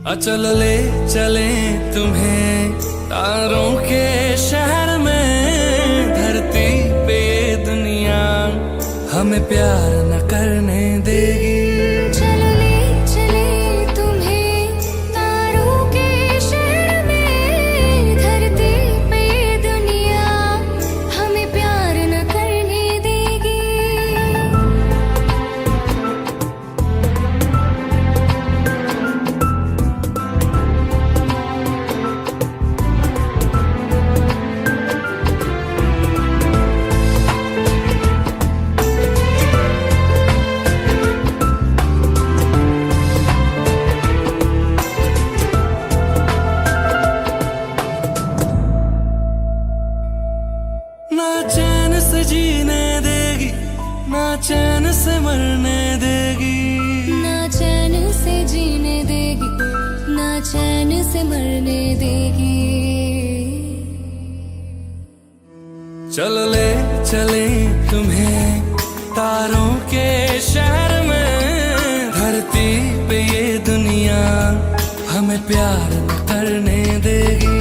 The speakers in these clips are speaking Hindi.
चल ले चले तुम्हें तारों के शहर में, धरती पे ये दुनिया हमें प्यार न करने देगी। ना चैन से जीने देगी, ना चैन से मरने देगी, ना चैन से जीने देगी, ना चैन से मरने देगी। चल ले चले तुम्हें तारों के शहर में, धरती पे ये दुनिया हमें प्यार न करने देगी।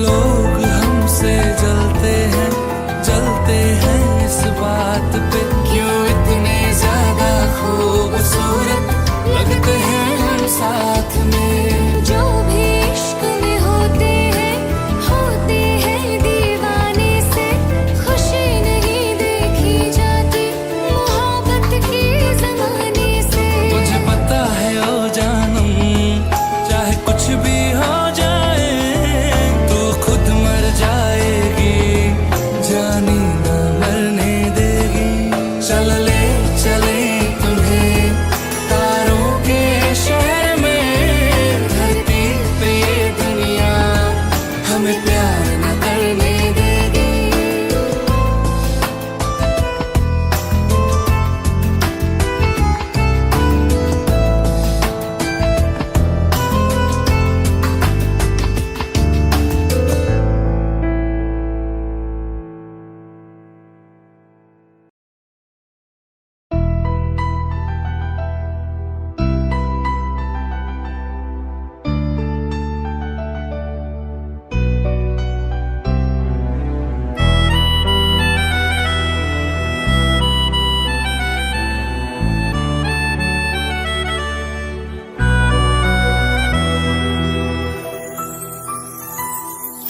लोग हमसे जलते हैं इस बात पे, क्यों इतने ज्यादा खूबसूरत लगते हैं हम साथ में। जो भी इश्क में होते हैं दीवाने से, खुशी नहीं देखी जाती मोहब्बत की ज़माने से। मुझे पता है ओ जानम, चाहे कुछ भी हो जाए जानी न मरने देगी। चल ले चले तुम्हें तारों के शहर में, धरती पे ये दुनिया हमें प्यार न करने देगी।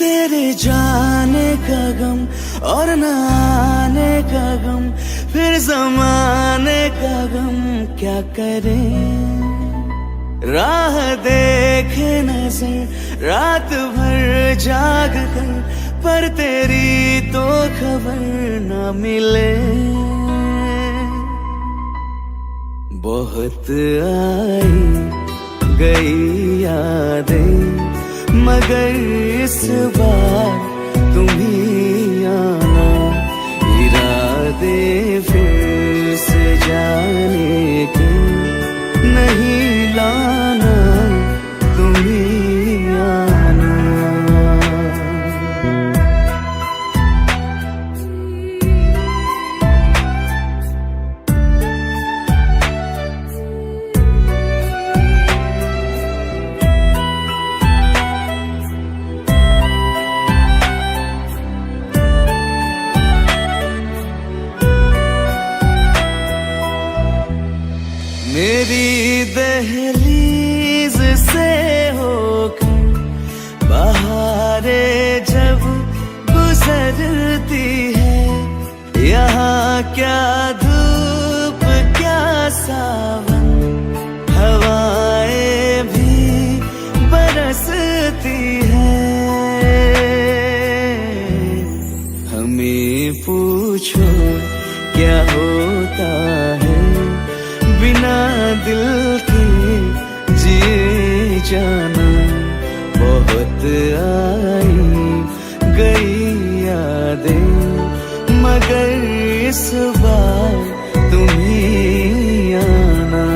तेरे जाने का गम और न आने का गम, फिर ज़माने का गम क्या करें। राह देखे नजर रात भर जाग कर, पर तेरी तो खबर न मिले। बहुत आई गई यादें, मगर इस बार तुम ही आना, इरादे फिर से जाने के नहीं लाना, तुम ही आना। मेरी दहलीज से होकर बहारें जब गुजरती है, यहाँ क्या धूप क्या सावन होता है बिना दिल के जिए जाना। बहुत आई गई यादें मगर इस बार तुम ही आना।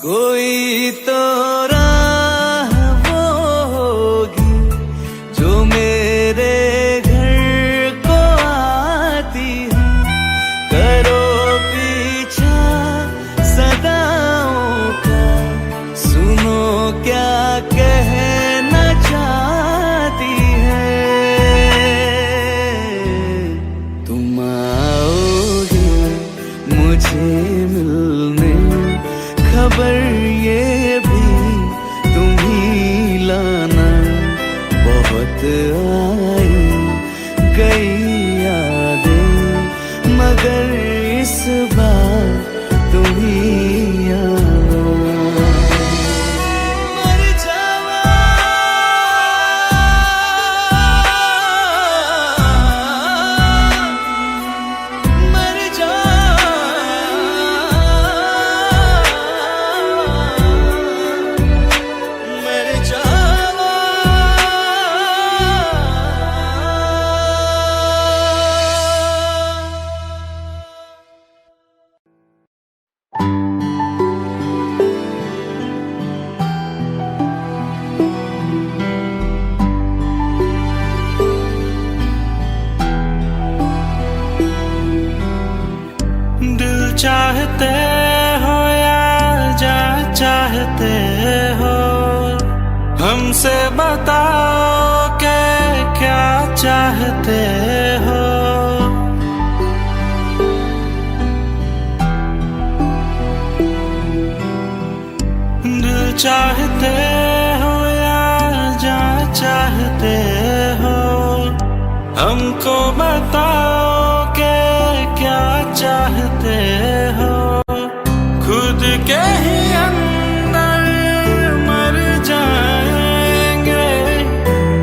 कोई तो राह वो होगी जो मेरे घर को आती है। करो पीछा सदाओं का, सुनो क्या कहना चाहती है। तुम आओगे मुझे मिलने, खबर ये भी तुम ही लाना। बहुत आई गई यादें मगर इस बार तुम ही आना। मर जावा मर जा चाहते हो या जा चाहते हो, हमसे बताओ कि क्या चाहते हो। दिल चाहते हो या जा चाहते हो, हमको बताओ कि क्या चाहते हो। खुद के ही अंदर मर जाएंगे,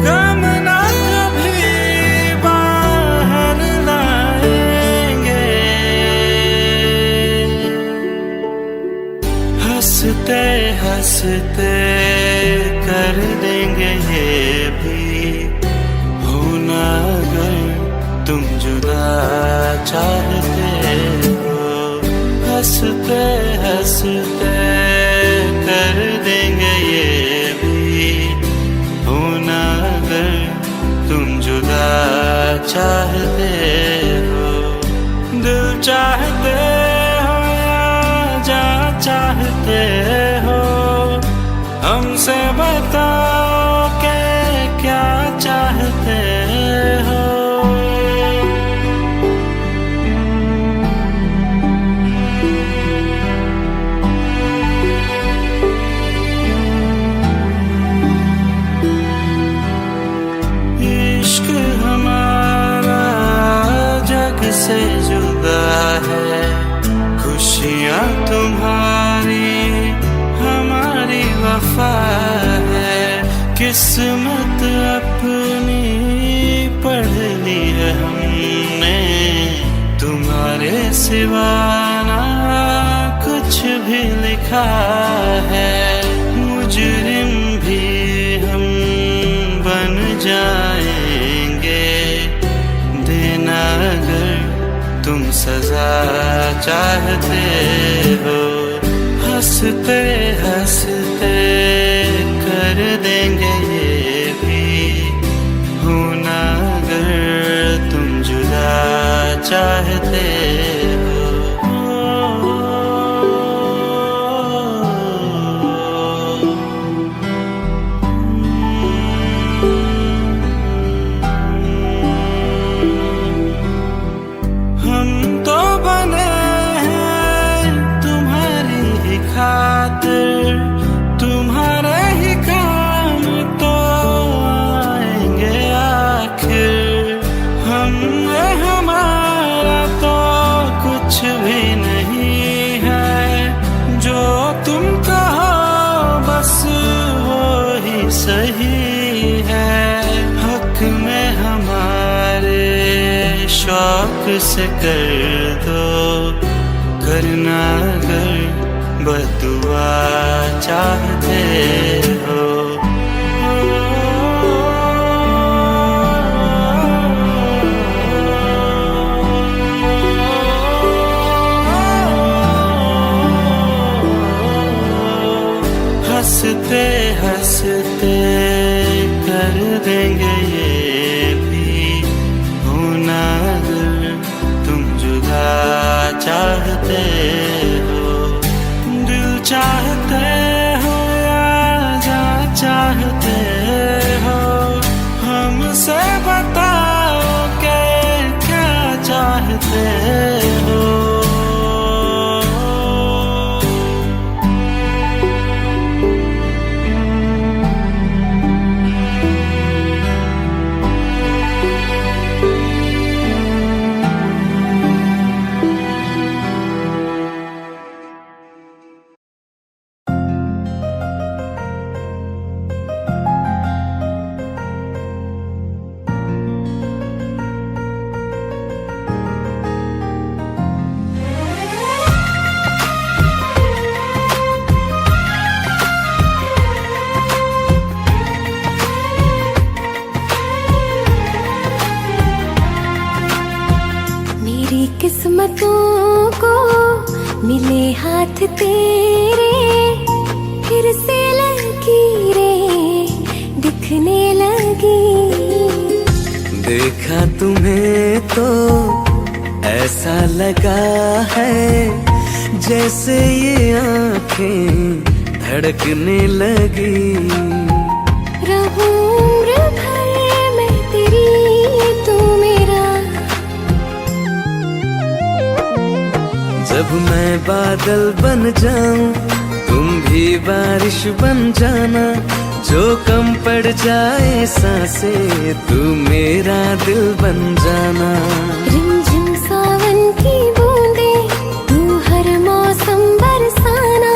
गम ना कभी बाहर लाएंगे। हंसते हंसते कर देंगे ये भी, होना अगर तुम जुदा चाहते हो। हंसते हंसते कर देंगे ये भी, होना अगर तुम जुदा चाहते हो। दिल चाहते हो या जा चाहते हो, हमसे बताओ कि क्या चाहते हो। से जुदा है, खुशियाँ तुम्हारी हमारी वफा है। किस्मत अपनी पढ़ ली है हमने, तुम्हारे सिवा ना कुछ भी लिखा है। मुजरिम भी हम बन जाएंगे, देना अगर तुम सजा चाहते हो। हंसते हंसते कर देंगे ये भी, होना अगर तुम जुदा चाहते हो। खातिर तुम्हारे ही काम ही है, हक में हमारे शौक से कर दो, करना अगर बदुआ चाहते हो। हंसते हंसते कर देंगे ये भी, होना अगर तुम जुदा चाहते हो। दिल चाहते हो या जा चाहते हो, हमसे बताओ कि क्या चाहते हो। किस्मतों को मिले हाथ तेरे, फिर से लकीरें दिखने लगी। देखा तुम्हें तो ऐसा लगा है, जैसे ये आंखें धड़कने लगी। रहूं उम्र भर मैं तेरी, तू मेरा। जब मैं बादल बन जाऊं, तुम भी बारिश बन जाना। जो कम पड़ जाए सांसें, तू मेरा दिल बन जाना। रिमझिम सावन की बूंदे, तू हर मौसम बरसाना।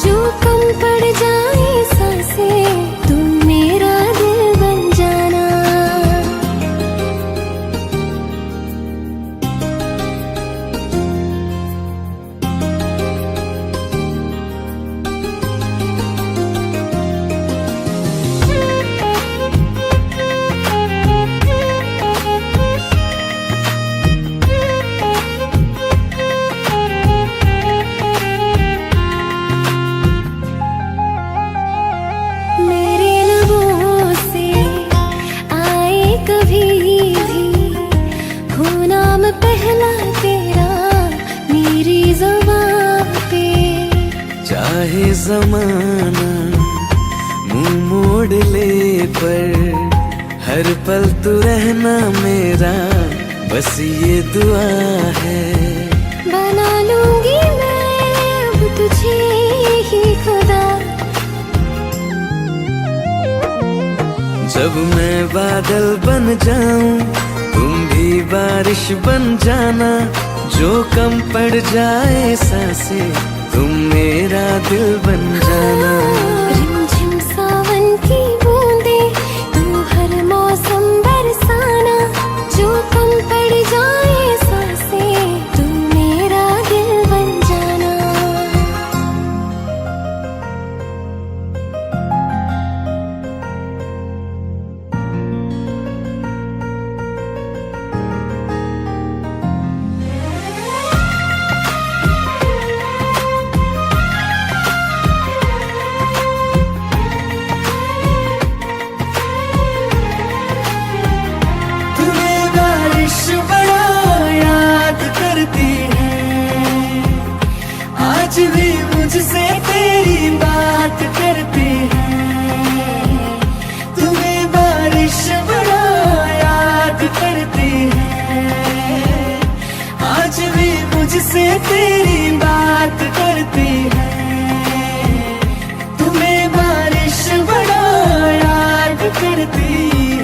जो कम पड़ जाए सांसें, तू मेरा दिल बन जाना। पहला तेरा मेरी ज़ुबान पे, चाहे जमाना मुंह मोड़ ले, पर हर पल तू रहना मेरा, बस ये दुआ है। बना लूंगी मैं अब तुझे ही खुदा। जब मैं बादल बन जाऊं, तुम भी बारिश बन जाना। जो कम पड़ जाए सांसें, तुम मेरा दिल बन जाना। रिमझिम सावन की बूंदे, तू हर मौसम बरसाना। जो कम पड़ जाए सांसें, तू मेरा दिल बन जाना। आज भी मुझसे तेरी बात करती है, तुम्हें बारिश बड़ा याद करती है। आज भी मुझसे तेरी बात करती है, तुम्हें बारिश बड़ा याद करती है।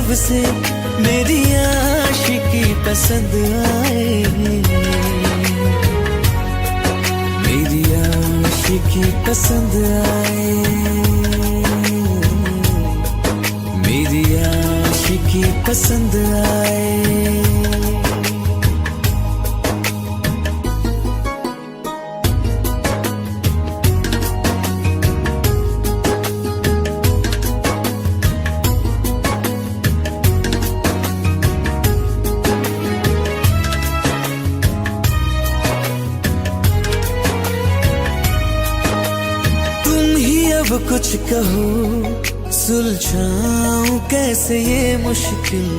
सबसे मेरी आशिकी पसंद आए, मेरी आशिकी पसंद आए, मेरी आशिकी पसंद आए। अब कुछ कहो, सुलझाऊं कैसे ये मुश्किल।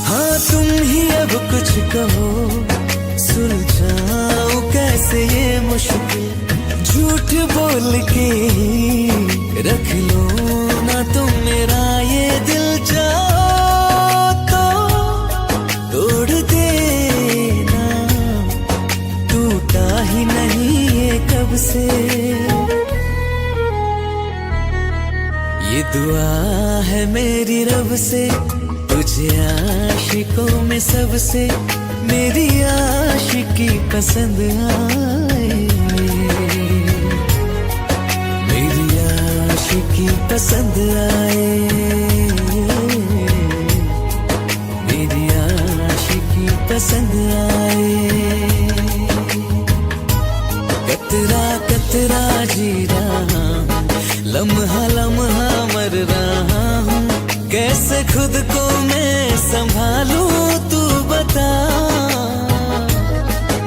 हाँ तुम ही अब कुछ कहो, सुलझाऊं कैसे ये मुश्किल। झूठ बोल के रख लो ना तुम मेरा ये दिल, चाहो तो तोड़ देना, टूटा ही नहीं कब से। ये दुआ है मेरी रब से, तुझे आशिकों में सबसे मेरी आशिकी पसंद आए, मेरी आशिकी पसंद आए, मेरी आशिकी पसंद आए। कतरा कतरा जी रहा हूँ, लम्हा लम्हा मर रहा हूँ, कैसे खुद को मैं संभालूं तू बता।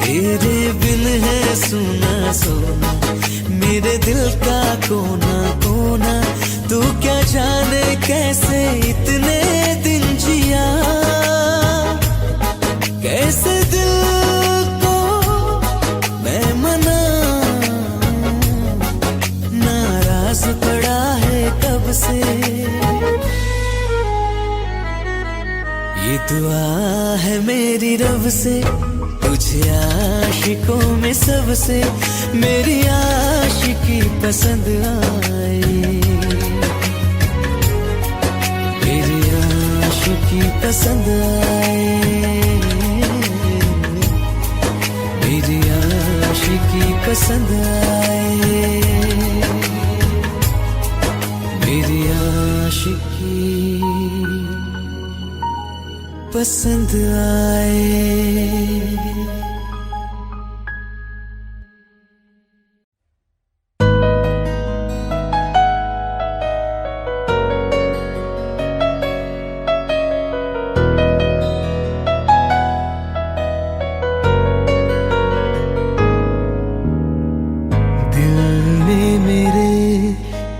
तेरे बिन है सुना सोना मेरे दिल का कोना कोना, तू क्या जाने कैसे इतने दिन जिया, कैसे दिल को मैं मना, नाराज पड़ा है कब से। ये दुआ है मेरी रब से, तुझे आशिकों में सबसे मेरी आशिकी पसंद आए, मेरी आशिकी पसंद आए, मेरी आशिकी पसंद आए, मेरी आशिकी पसंद आए।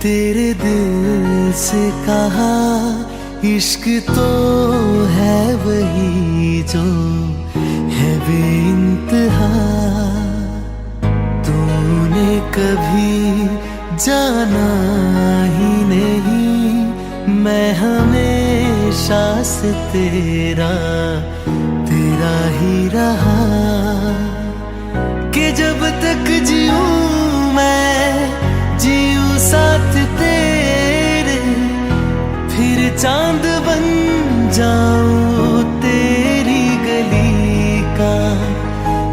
तेरे दिल से कहा इश्क तो है वही जो है बेइंतहा, तूने कभी जाना ही नहीं, मैं हमेशा से तेरा तेरा ही रहा, कि जब तक जीऊं मैं जीऊं साथ तेरे, फिर चांद बन जाऊं तेरी गली का।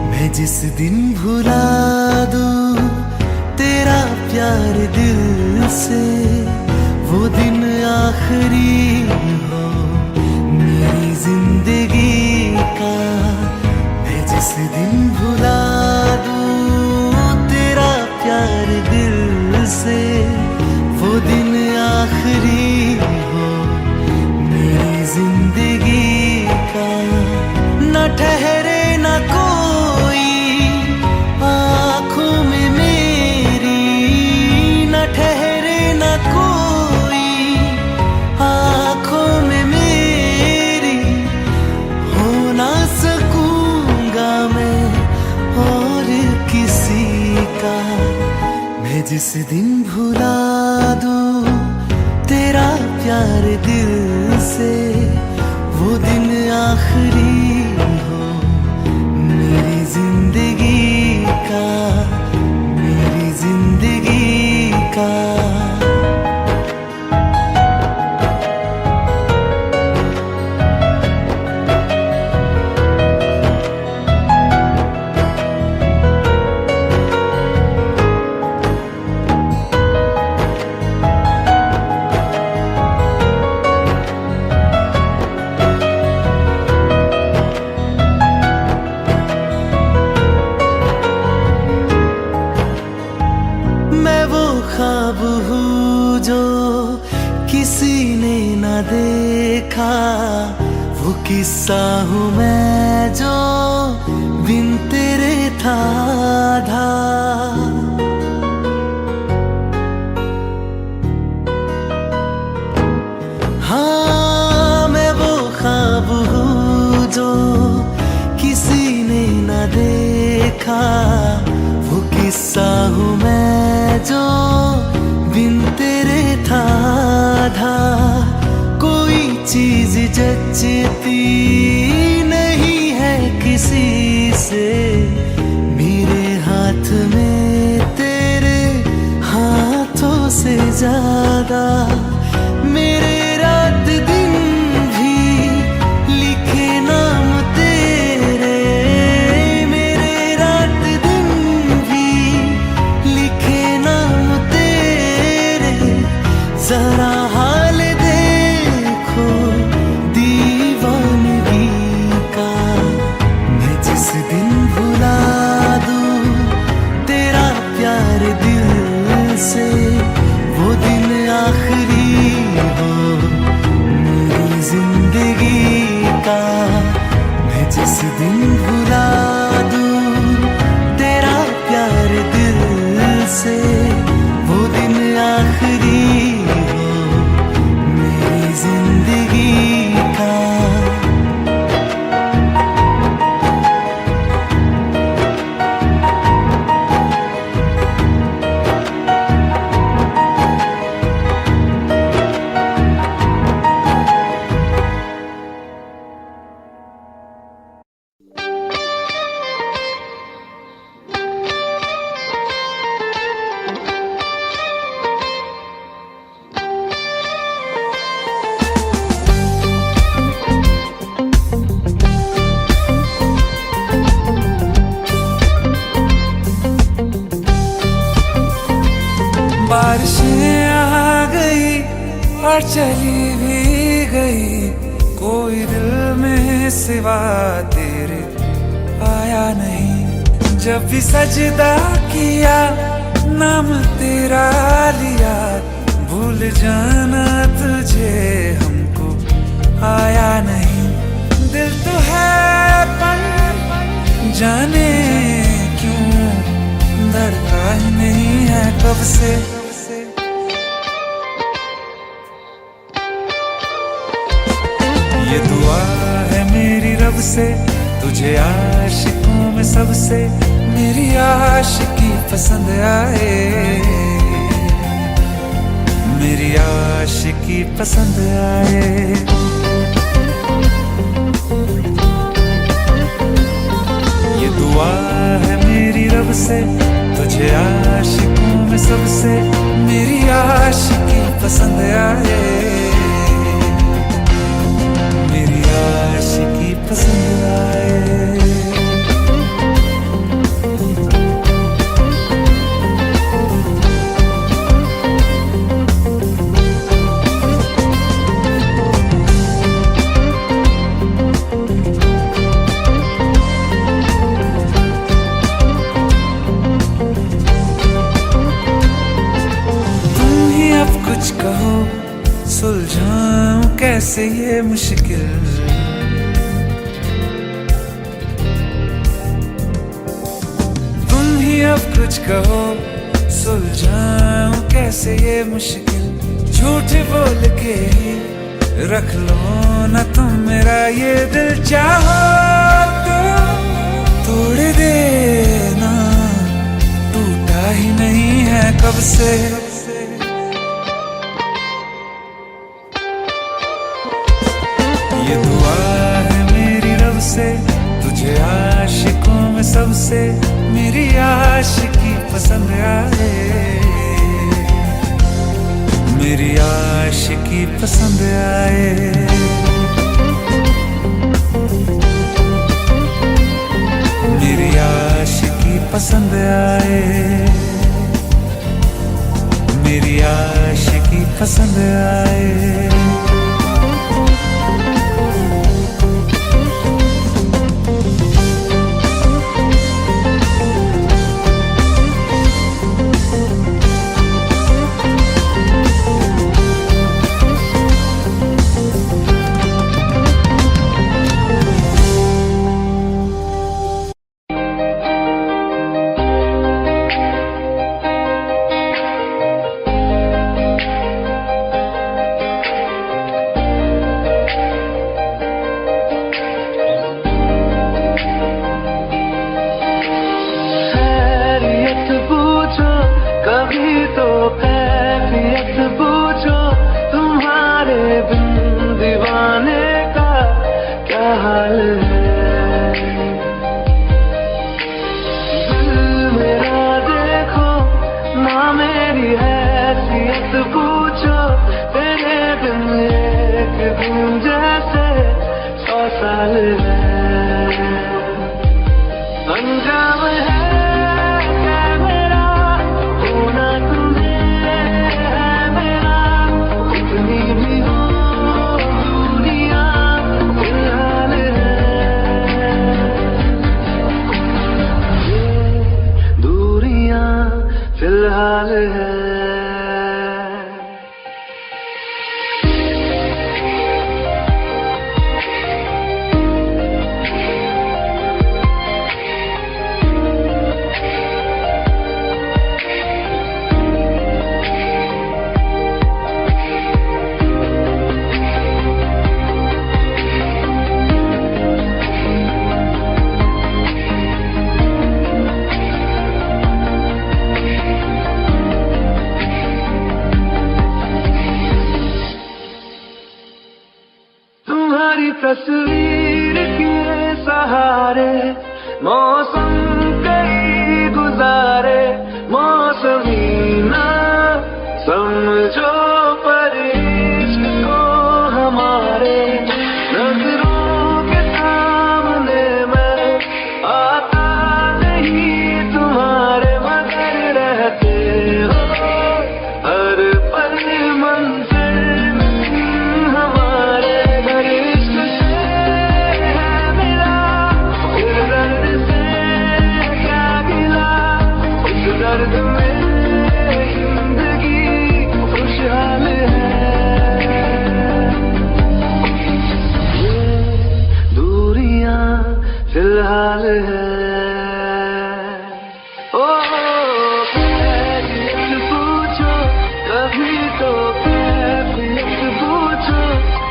मैं जिस दिन भुला दूं तेरा प्यार दिल से, वो दिन आखिरी हो मेरी जिंदगी का। मैं जिस दिन भुला दूं तेरा प्यार दिल से, वो दिन आखिरी हो मेरी जिंदगी का। न ठहरे न कोई आँखों में मेरी, न ठहरे न कोई आँखों में मेरी, हो ना सकूंगा मैं और किसी का। मैं जिस दिन भुला दूं तेरा प्यार दिल से, वो दिन आखिरी हो मेरी जिंदगी का, मेरी जिंदगी का। देखा, वो किस्सा हूँ मैं जो बिन तेरे था आधा। हाँ मैं वो ख्वाब हूँ जो किसी ने न देखा, वो किस्सा हूँ मैं जो बिन तेरे था आधा। कोई चीज जचती नहीं है किसी से, मेरे हाथ में तेरे हाथों से ज्यादा। मेरे रात दिन भी लिखे नाम तेरे, मेरे रात दिन भी लिखे नाम तेरे। जरा हाल देखो दीवानगी का, मैं जिस दिन भुला दूं तेरा प्यार दिल से, वो दिन आखिरी हो मेरी जिंदगी का। मैं जिस दिन भुला दूं तेरा प्यार दिल से, वो दिन आखिरी हो मेरी जिंदगी का। बारिशें आ गई और चली भी गई, कोई दिल में सिवा तेरे आया नहीं। जब भी सजदा किया नाम तेरा लिया, भूल जाना तुझे हमको आया नहीं। दिल तो है पर जाने क्यों धड़का ही नहीं है कब से। ये दुआ है मेरी रब से, तुझे आशिकों में सबसे मेरी आशिकी पसंद आए, मेरी आशिकी पसंद आए। ये दुआ है मेरी रब से, तुझे आशिकों में सबसे मेरी आशिकी पसंद आए, मेरी आशिकी पसंद आए। कुछ कहो सुलझाऊं कैसे ये मुश्किल, तुम ही अब कुछ कहो सुलझाऊं कैसे ये मुश्किल। झूठ बोल के ही रख लो ना तुम मेरा ये दिल, चाहो तो तोड़ देना, टूटा ही नहीं है कब से। ये दुआ है मेरी रब से, तुझे आशिकों में सबसे मेरी आशिकी पसंद आए, मेरी आशिकी पसंद आए। मेरी आशिकी पसंद आए, मेरी आशिकी पसंद आए। अंजाम है मेरा होना तुम्हें है मेरा, कितनी भी हो दुनिया फिलहाल है, ये दूरियां फिलहाल है। तुम्हारी तस्वीर के सहारे मौसम कई गुजारे, मौसमी ना समझो पर इश्क को हमारे, नजरों के सामने मैं आता नहीं तुम्हारे, मगर रहते हो हर पल मंजिल हमारे, दर्द में जिंदगी खुशहाल है, ये दूरियां फिलहाल है। ओ कैफियत पूछो कभी तो कैफियत पूछो,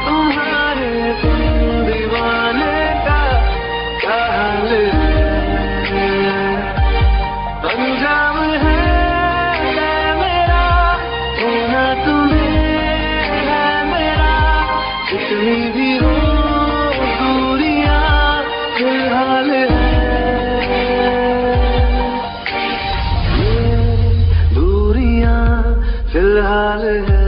तुम्हारे दीवाने का क्या हाल है, अंजाम है मेरा होना तुम्हें है मेरा, कितनी भी हो दूरियां फिलहाल है, ये दूरियां फिलहाल है।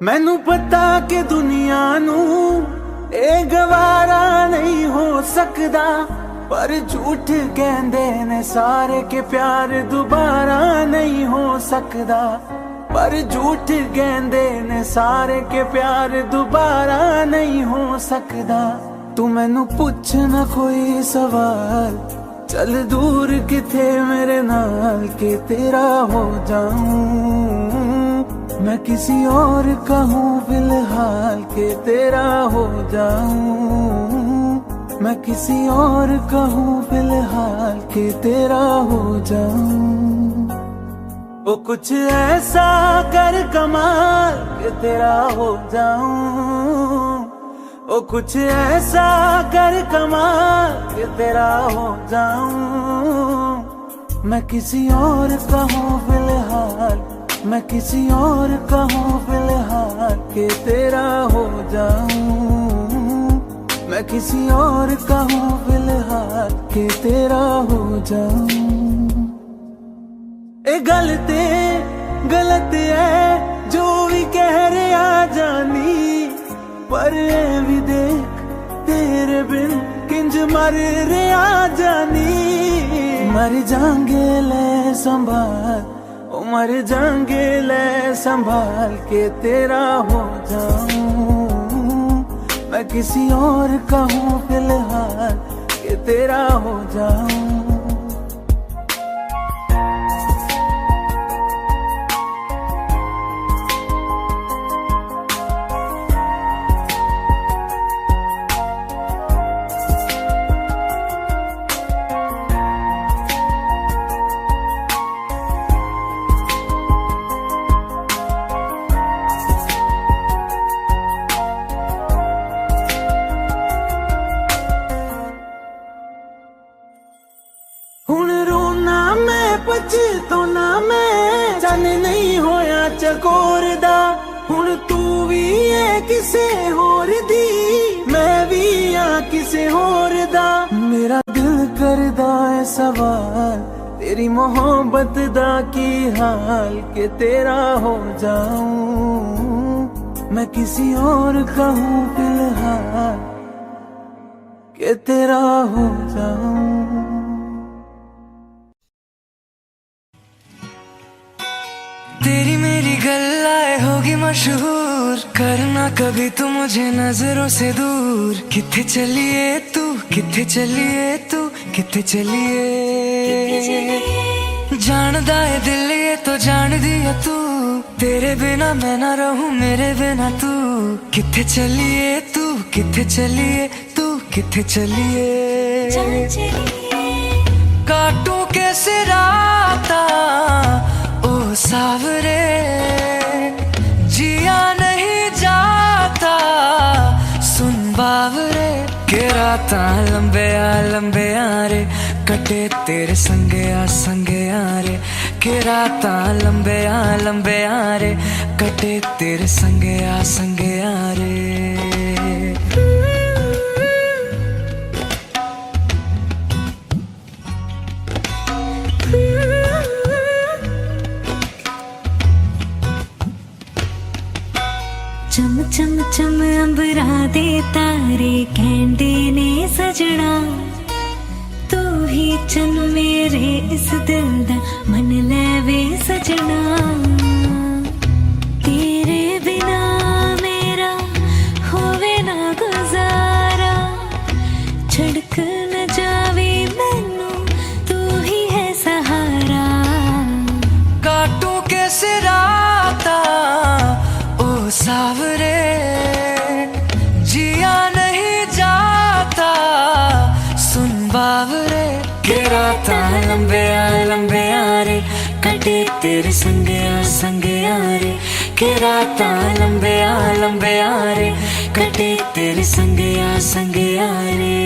मैनू पता कि दुनिया नू ए गवारा नहीं हो सकदा, पर झूठ कहंदे ने सारे के प्यार दोबारा नहीं हो सकदा, पर झूठ कहंदे ने सारे के प्यार दोबारा नहीं हो सकदा। तू मैनू पुछ ना कोई सवाल, चल दूर किथे मेरे नाल के तेरा हो जाऊं, मैं किसी और का हूँ फिलहाल के तेरा हो जाऊं, मैं किसी और का हूँ फिलहाल के तेरा हो जाऊं। वो कुछ ऐसा कर कमाल के तेरा हो जाऊं, वो कुछ ऐसा कर कमाल के तेरा हो जाऊं, मैं किसी और का हूँ फिलहाल, मैं किसी और का हूँ फिलहाल के तेरा हो जाऊं, मैं किसी और का हूँ फिलहाल के तेरा हो जाऊं। ए गलत है जो भी कह रहे आ जानी, पर ए भी देख तेरे बिन किंज मर रहे आ जानी, मर जाएंगे ले संभाल, मर जाएंगे ले संभाल के तेरा हो जाऊं, मैं किसी और का हूँ फिलहाल के तेरा हो जाऊं। पछताना मैं जाने नहीं होया चकोर दा, हुण तू भी है किसे होर दी, मैं भी आ किसे होर दा। मेरा दिल करदा है सवाल तेरी मोहब्बत दा की हाल के तेरा हो जाऊं, मैं किसी और का हूँ फिलहाल के तेरा हो जाऊं। तेरी मेरी गल्लाए होगी मशहूर, करना कभी तू मुझे नजरों से दूर। किथे चलिए तू, किथे चलिए तू, किथे चलिए, जानदा है दिल ये तो जान दिया तू, तेरे बिना मैं ना रहूं मेरे बिना तू। किथे चलिए तू, किथे चलिए तू, किथे चलिए, काटूं कैसे राता ओ सावरे, जिया नहीं जाता सुन बावरे। के राता लंबे आ रे, कटे तेरे संगे आ रे। के राता लंबे आ रे, कटे तेरे संगे आ रे। चम चम चम अंबरा दे तारे कहंदे ने सजना, तू ही चन मेरे इस दिल दा मन लेवे सजना। तेरे बिना मेरा होवे ना गुजारा, छड़क न जावे मैनू तू ही है सहारा। काटूं कैसे राता ओ सावरे, जिया नहीं जाता सुन बावरे। के राता लंबे आ रे, कटे तेरे संगे आ रे। के राता लंबे आ रे, कटे तेरे संगे आ रे।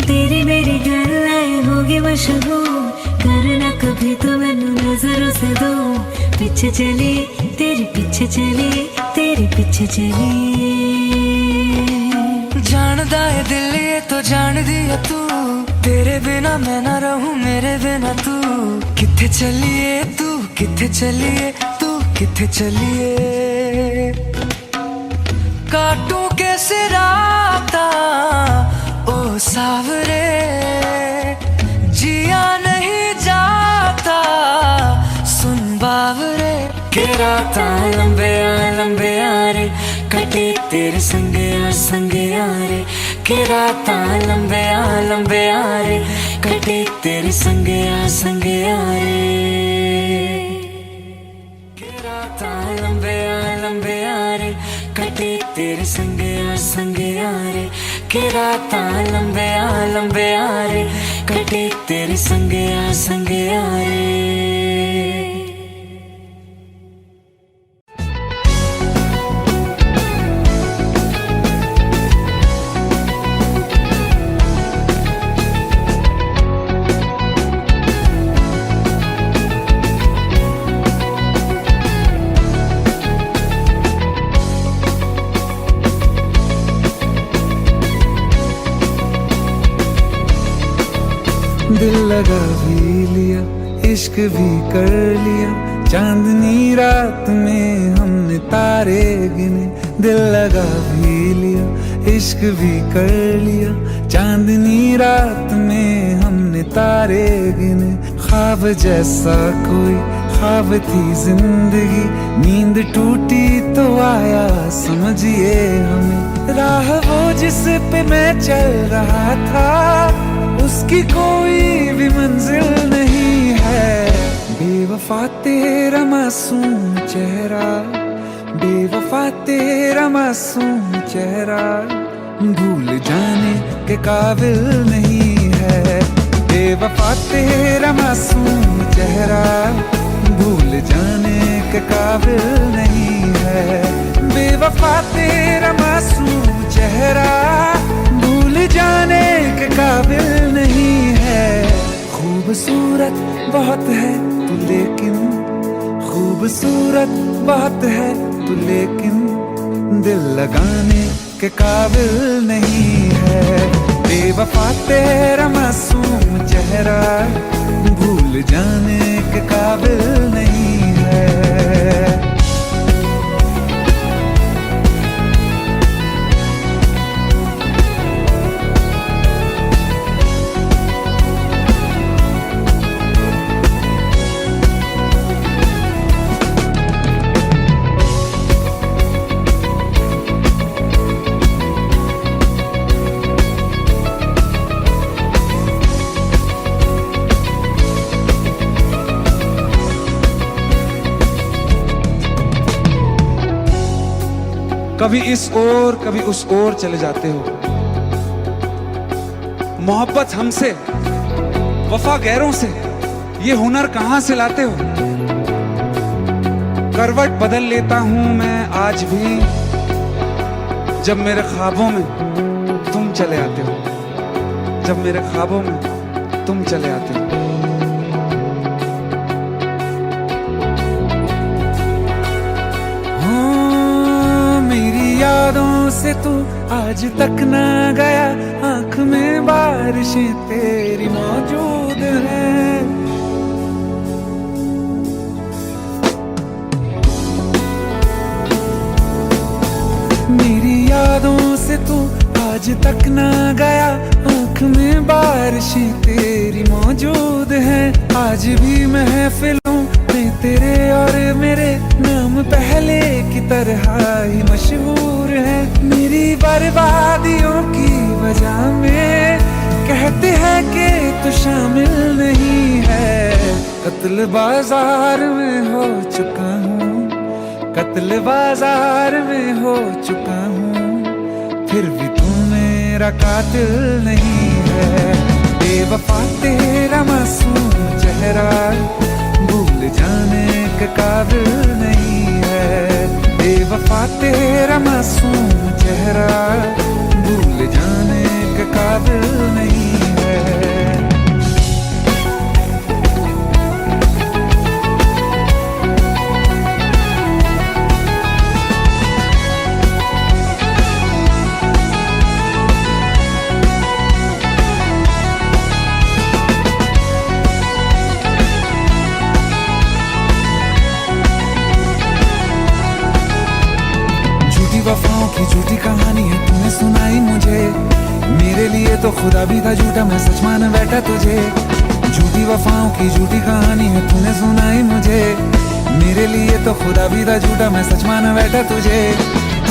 तेरी मेरी गल्लाए होगी मशहूर, करना कभी तो मैनू नजरों से दो। पीछे चली तेरे पीछे चली, तेरे पीछे चली, जानदा है दिल ये तो जान दिया तू, तेरे बिना मैं ना रहूं मेरे बिना तू। किथे चलिए तू, किथे चलिए तू, किथे चलिए, काटूं कैसे राता ओ सावरे, जिया नहीं जाता सुन बावरे। के राता लंबे आ रे, कटे तेरे संगे आ रे। के राता लंबे आ रे, कटे तेरे संगे आ रे। के राता लंबे आ रे, कटे तेरे संगे आ रे। के राता लंबे आ रे, कटे तेरे संगे आ रे। दिल लगा भी लिया, इश्क भी कर लिया, चांदनी रात में हमने तारे गिने। दिल लगा भी लिया, इश्क भी कर लिया, चांदनी रात में हमने तारे गिने। ख्वाब जैसा कोई ख्वाब थी जिंदगी, नींद टूटी तो आया समझिए हमें। राह वो जिस पे मैं चल रहा था, उसकी कोई भी मंजिल नहीं है। बेवफा तेरा मासूम चेहरा, बेवफा तेरा मासूम चेहरा, भूल जाने के काबिल नहीं है। बेवफा तेरा मासूम चेहरा, भूल जाने के काबिल नहीं है। बेवफा तेरा मासूम चेहरा, भूल जाने के काबिल नहीं है। खूबसूरत बहुत है तू लेकिन, खूबसूरत बहुत है तू लेकिन, दिल लगाने के काबिल नहीं है। बेवफा तेरा मासूम चेहरा भूल जाने के काबिल नहीं है। कभी इस ओर कभी उस ओर चले जाते हो। मोहब्बत हमसे, वफा गैरों से, ये हुनर कहां से लाते हो? करवट बदल लेता हूं मैं आज भी, जब मेरे ख्वाबों में तुम चले आते हो, जब मेरे ख्वाबों में तुम चले आते हो। यादों से तू आज तक ना गया, आंख में बारिशें तेरी मौजूद हैं। मेरी यादों से तू आज तक ना गया, आंख में बारिशें तेरी मौजूद हैं। आज भी महफिलों में तेरे और मेरे नाम पहले की तरह ही मशहूर है। मेरी बर्बादियों की वजह में कहते हैं कि तू शामिल नहीं है। कत्ल बाजार में हो चुका हूँ, कत्ल बाजार में हो चुका हूँ, फिर भी तू मेरा कातिल नहीं है। बेवफा तेरा मासूम चेहरा भूल जाने के काबिल नहीं है। बेवफा तेरा मासूम चेहरा भूल जाने के काबिल नहीं है। वफाओं की झूठी कहानी है तूने सुनाई मुझे, मेरे लिए तो खुदा भी था झूठा, मैं सच मान बैठा तुझे। झूठी वफाओं की झूठी कहानी है तूने सुनाई मुझे, मेरे लिए तो खुदा भी था झूठा, मैं सच मान बैठा तुझे।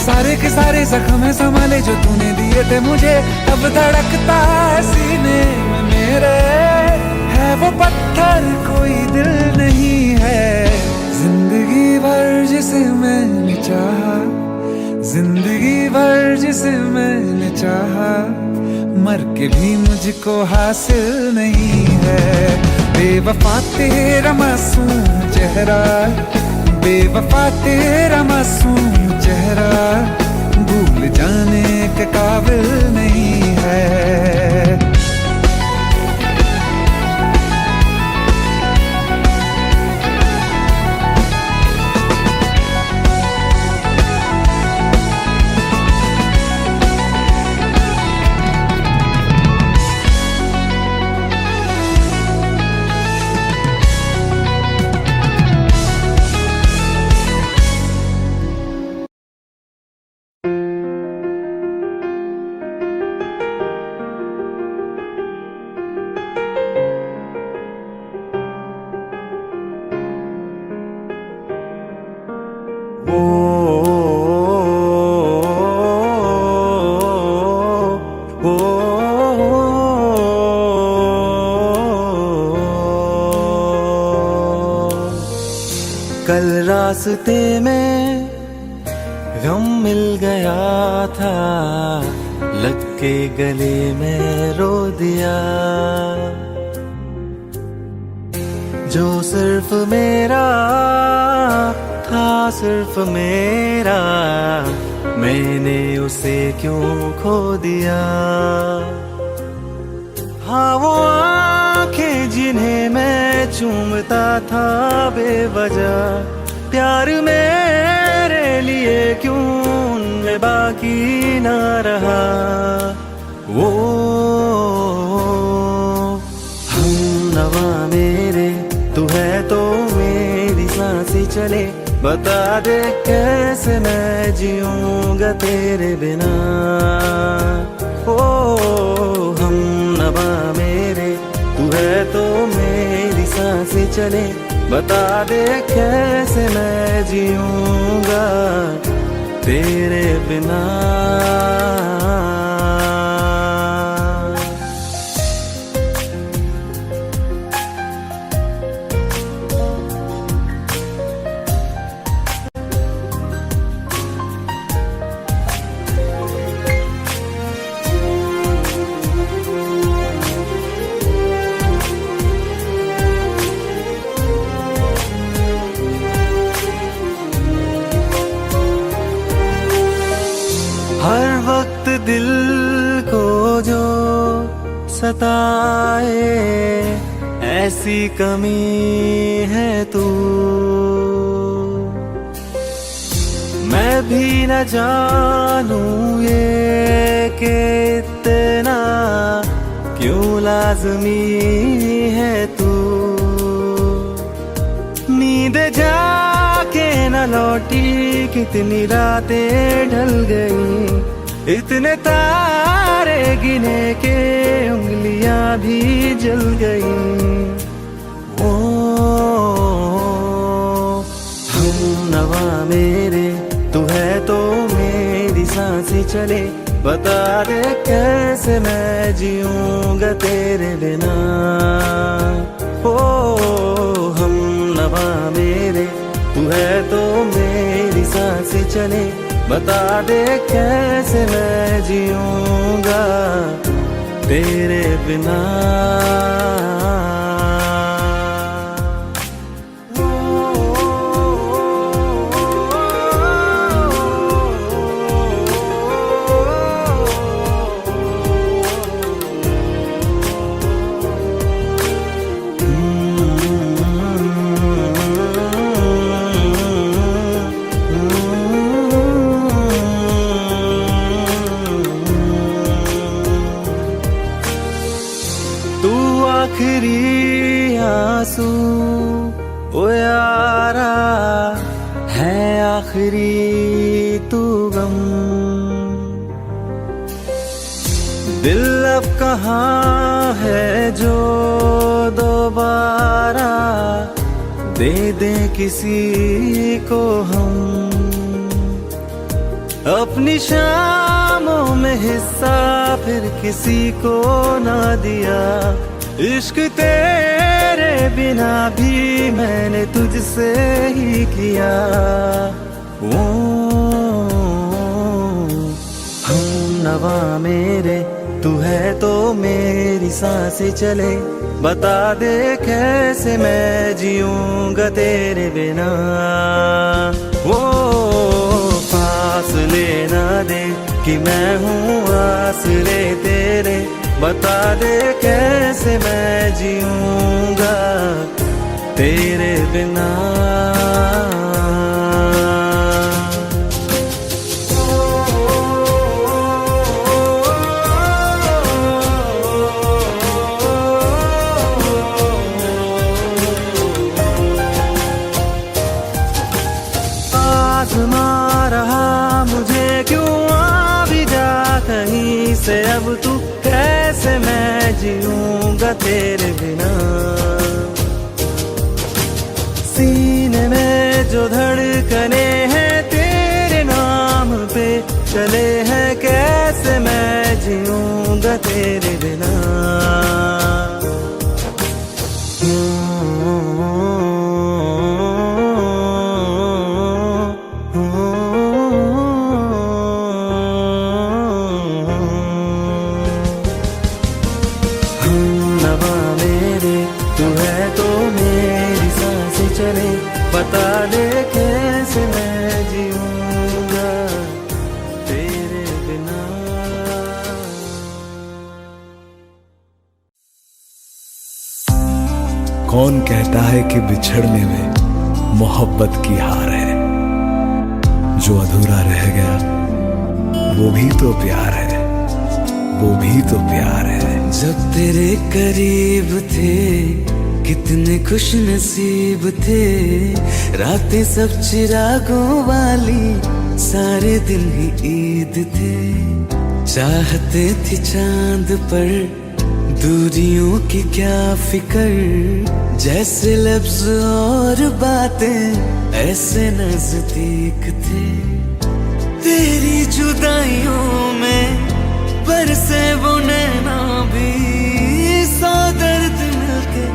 सारे के सारे जख्म संभाले जो तूने दिए थे मुझे, अब धड़कता है सीने में मेरे, है वो पत्थर कोई दिल नहीं है। जिंदगी भर जिसे मैंने चाहा, जिंदगी भर जिसे मैंने चाहा, मर के भी मुझको हासिल नहीं है। बेवफा तेरा मासूम चेहरा, बेवफा तेरा मासूम चेहरा भूल जाने के काबिल नहीं है। कल रास्ते में गम मिल गया था, लग के गले में रो दिया। जो सिर्फ मेरा था, सिर्फ मेरा, मैंने उसे क्यों खो दिया। हाँ वो आंखें जिन्हें मैं चूमता था बेवजह, प्यार मेरे लिए क्यों से बाकी ना रहा। वो हम नवा मेरे तू है तो मेरी सांसें चले, बता दे कैसे मैं जीऊंगा तेरे बिना। ओ हम नवा मेरे तू है तो मेरी सांसें चले, बता दे कैसे मैं जीऊंगा तेरे बिना। हर वक्त दिल को जो सताए, ऐसी कमी है तू। मैं भी न जानूं ये कि इतना क्यों लाज़मी है तू। नींद जाके न लौटी, कितनी रातें ढल गई, इतने तारे गिने के उंगलियां भी जल गई। ओ हम नवा मेरे तू है तो मेरी सांसें चले, बता दे कैसे मैं जीऊंगा तेरे बिना। ओ हम नवा मेरे तू है तो मेरी सांसें चले, बता दे कैसे मैं जीऊंगा तेरे बिना। आखिरी आंसू ओ यारा है, आखिरी तू गम। दिल अब कहाँ है जो दोबारा दे दे किसी को हम। अपनी शामों में हिस्सा फिर किसी को ना दिया, इश्क तेरे बिना भी मैंने तुझसे ही किया। ओ हम नवा मेरे तू है तो मेरी सांसें चले, बता दे कैसे मैं जीऊंगा तेरे बिना। वो फासले ना दे कि मैं हूँ आसरे तेरे, बता दे कैसे मैं जीऊंगा तेरे बिना। आज़मा रहा मुझे क्यों आ भी जा कहीं से, अब तू कैसे मैं जीऊंगा तेरे बिना। सीने में जो धड़कने हैं तेरे नाम पे चले हैं, कैसे मैं जीऊंगा तेरे बिना। बता दे कैसे मैं जीऊंगा तेरे बिना। कौन कहता है कि बिछड़ने में मोहब्बत की हार है, जो अधूरा रह गया वो भी तो प्यार है, वो भी तो प्यार है। जब तेरे करीब थे कितने खुश नसीब थे, रातें सब चिरागों वाली, सारे दिन ही ईद थे। चाहते थे चांद पर दूरियों की क्या फिक्र, जैसे लफ्ज और बातें ऐसे नजदीक थे। तेरी जुदाइयों में बरसे वो नैना भी, सौ दर्द मिलके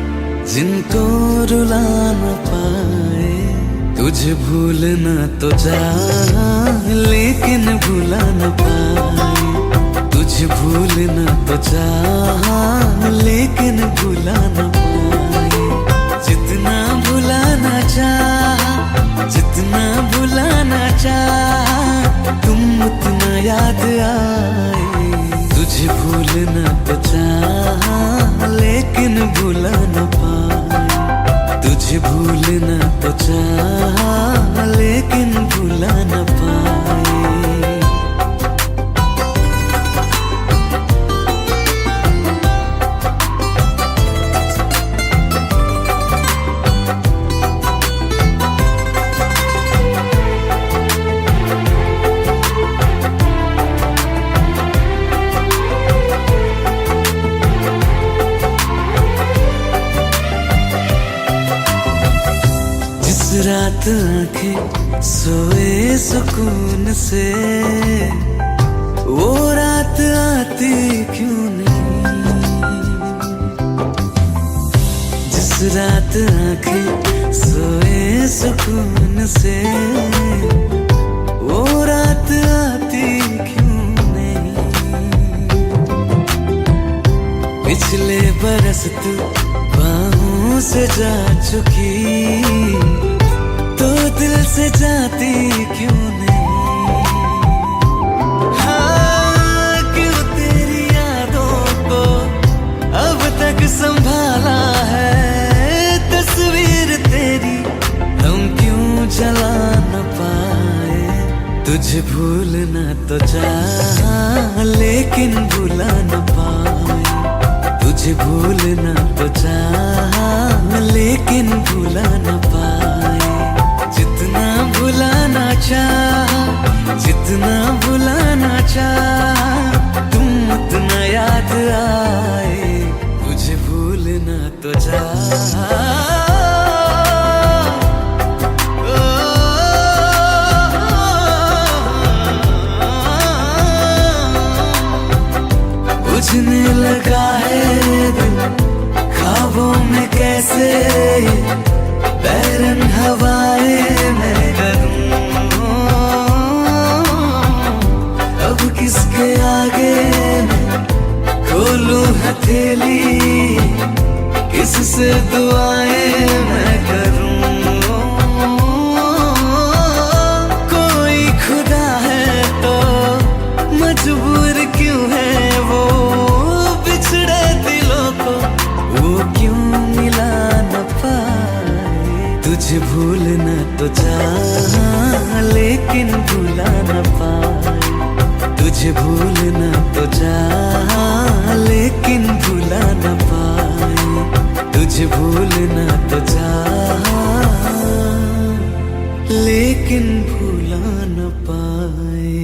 जिनको रुला न पाए। तुझे भूलना तो चाह लेकिन भुला न पाए, तुझे भूलना तो चाह लेकिन भुला न पाए। जितना भुलाना चाह, जितना भुलाना चाह, तुम उतना याद आए। तुझे भूलना तो चाह लेकिन भुला न पाए, तुझे भूलना तो चाह लेकिन भुला न पाए। रात आंखें सोए सुकून से, वो रात आती क्यों नहीं। जिस रात आंखें सोए सुकून से, वो रात आती क्यों नहीं। पिछले बरस तू बाहों से जा चुकी, तो दिल से जाती क्यों नहीं। हाँ, क्यों तेरी यादों को अब तक संभाला है, तस्वीर तेरी हम क्यों जला न पाए। तुझे भूलना तो चाह लेकिन भुला न पाए, तुझे भूलना तो चाह लेकिन भुला न पाए। जितना भुलाना चाह, जितना भुलाना चाह, तुम उतना याद आए। तुझे भूलना तो चाह, बुझने लगा है दिल ख्वाबों में कैसे, बैरन हवाएं मैं करूं। अब किसके आगे मैं खोलूं हथेली, किससे दुआएं मैं करूं। कोई खुदा है तो मजबूर क्यों है वो, बिछड़े दिलों को वो क्यों मिला न पाए। तुझे भूलना तो चाह लेकिन भुला न पाए, तुझे भूलना तो चाह लेकिन भुला न पाए, तुझे भूलना तो चाह लेकिन भुला न पाए।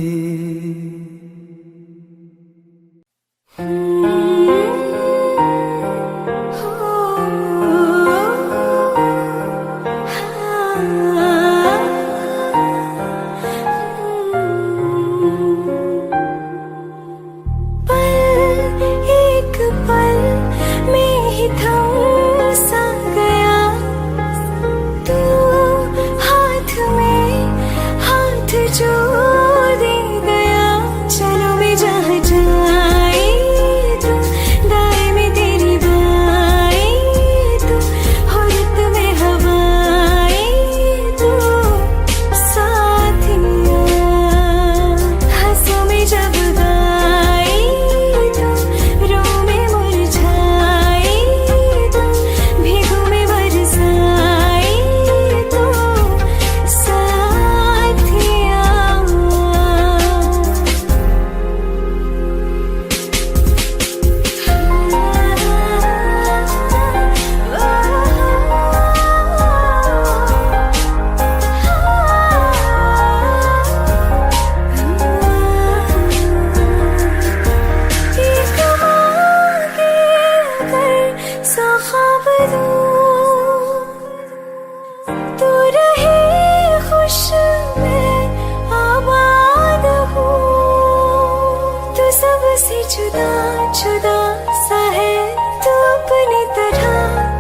सबसे जुदा जुदा सा है तू, अपनी तरह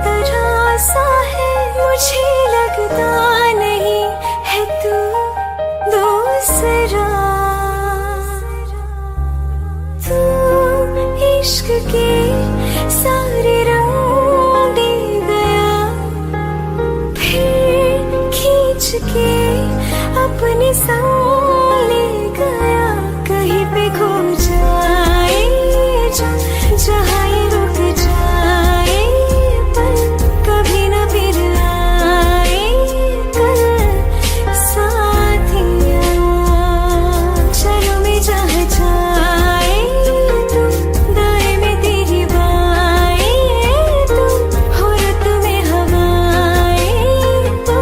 तरह सा है। मुझे लगता नहीं है तू दूसरा। तू इश्क के सारे रंग दे गया, फिर खींच के अपने संग ले गया। कहीं पे खो जाए जहाँ ये रुक जाए, पर कभी न फिर आए कल साथिया। चलो मैं जहाँ जाए तू, दाएं में तेरी बाएं तू, हो रुत में हवाएं तू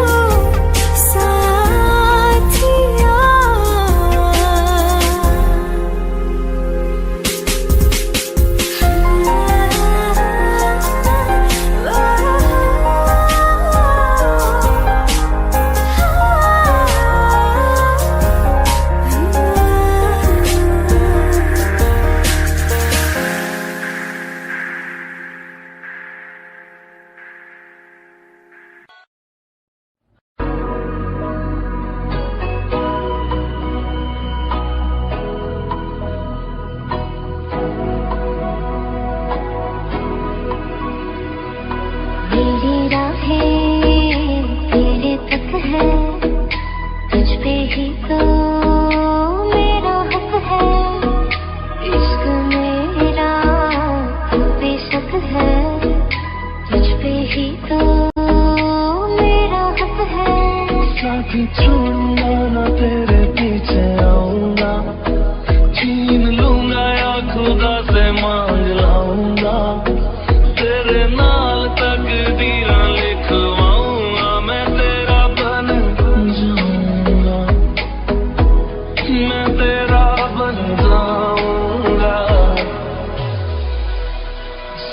साथिया। मेरी राहें तेरे तक है, तुझ पे ही तो मेरा हक है। इश्क मेरा तू बेशक है, तुझ पे ही तो मेरा हक है। साथी छोड़ूंगा ना तेरे पीछे आऊंगा, छीन लूंगा या खुदा से मांग लाऊंगा। तेरे नाल तकदीरां लिखवाऊंगा, मैं तेरा बन जाऊंगा, मैं तेरा बन जाऊंगा।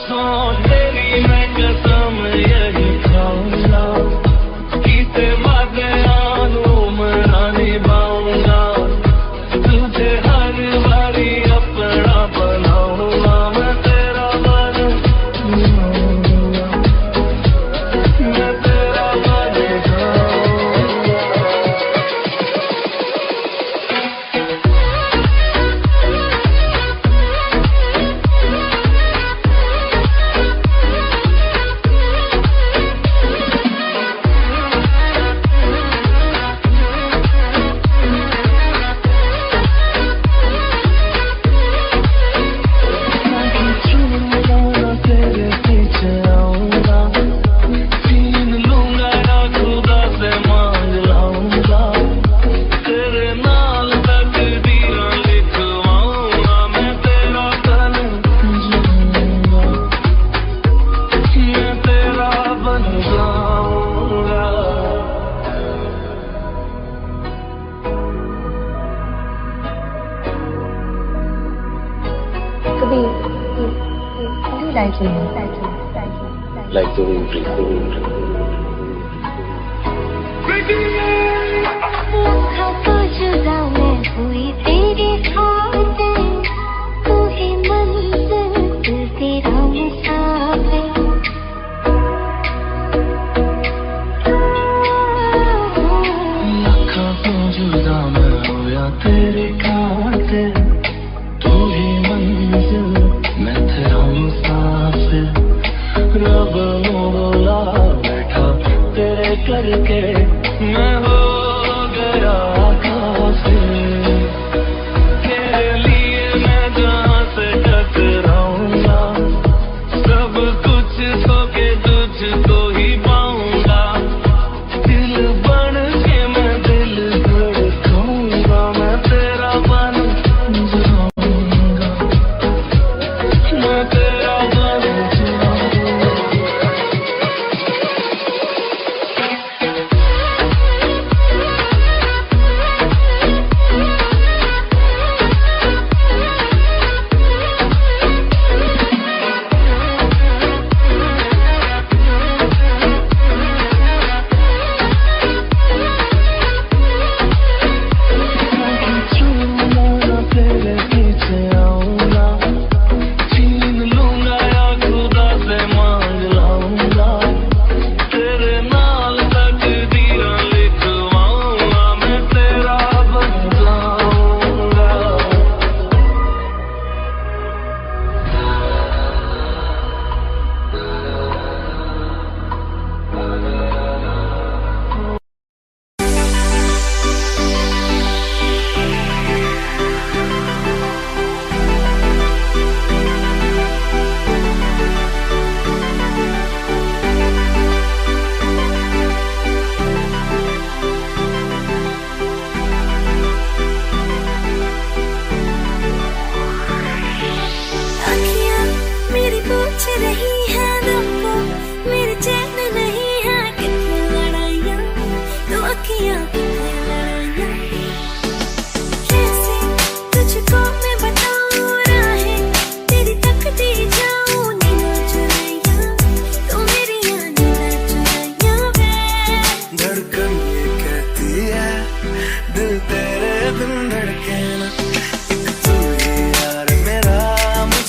सौ तेरी मैं कसम यही खाऊंगा, कीते वादे आनू मना निभाऊंगा। तुझे हर बारी अपना बनाऊंगा, मैं तेरा बन जाऊंगा, मैं तेरा बन जाऊंगा। तेरे पीछे आऊंगा, छीन लूंगा या खुदा से मांग लाऊंगा। तेरे नाल तकदीरां लिखवाऊंगा, मैं तेरा बन जाऊंगा, मैं तेरा बन जाऊंगा। like the wind breeze. लम्हा तो जुदा मैं हुई तेरी खातिर, तू ही मंजिल दिल तेरा मुसाफिर। लखा तो जुदा मैं होया तेरे खातिर, तू ही मंजिल मैं तेरा मुसाफिर। रब नू बुला बैठा तेरे करके, मैं हो गया काफिर। तेरे लिए मैं जहाँ से टकराऊंगा, सब कुछ खो के तुझको ही पाऊंगा। दिल बन के मैं दिल धड़काऊंगा, मैं तेरा बन जाऊंगा, मैं तेरा बन जाऊंगा।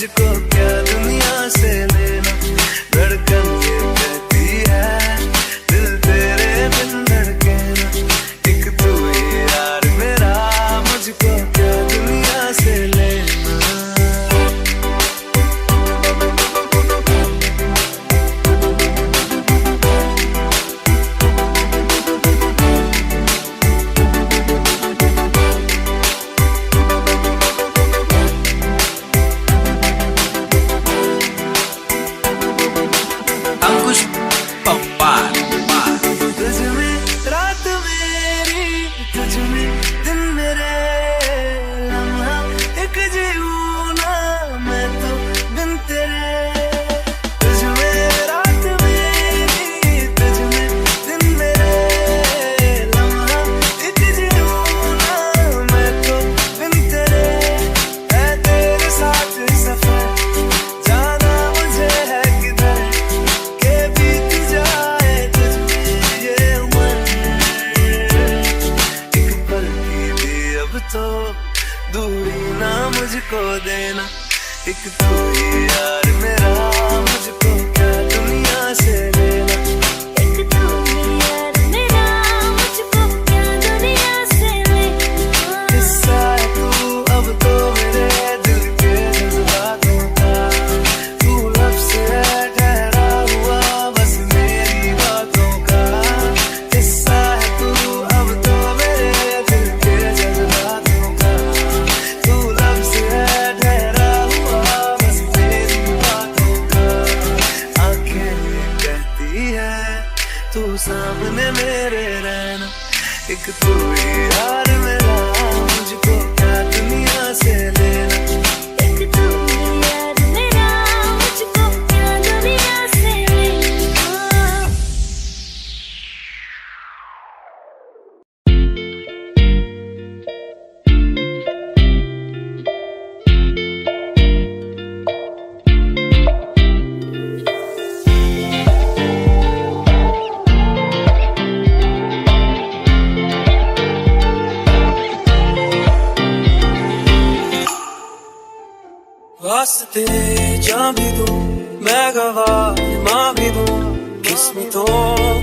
मुझको क्या दुनिया से लेना। धड़कन ये कहती है दिल तेरे बिन धड़के ना। एक तू ही यार मेरा, मुझको क्या दुनिया से लेना। अंकुश पप्पा तुझ में रात मेरी, तुझ में दिन मेरे, लम्हा एक जीऊं ना मैं तो बिन तेरे। तुझ में रात मेरी, तुझ में दिन मेरे, लम्हा एक जीऊं ना मैं तो बिन तेरे। है तेरे साथ सफर, जाना मुझे है किधर, के बीत जाए तुझ में ये उम्र। एक पल की भी अब तो दूरी ना मुझको देना। एक तू ही यार मेरा, मुझको क्या दुनिया से लेना। एक तू ही यार मेरा, मुझको क्या दुनिया से लेना। किस्सा है तू अब तो मेरे दिल के जज्बातों का। तू लब से है ठहरा हुआ बस मेरी बातों का। किस्सा है तू अब तो मेरे दिल के जज्बातों का। तू लब से है ठहरा हुआ बस मेरी बातों का। आंखें ये कहती है तू सामने मेरे रहना। एक तू ही यार मेरा, मुझको क्या दुनिया से लेना। एक तू ही यार मेरा, मुझको क्या दुनिया से लेना। वास्ते जा भी दूं मैं गवाह माँ भी दूं, किस्मतों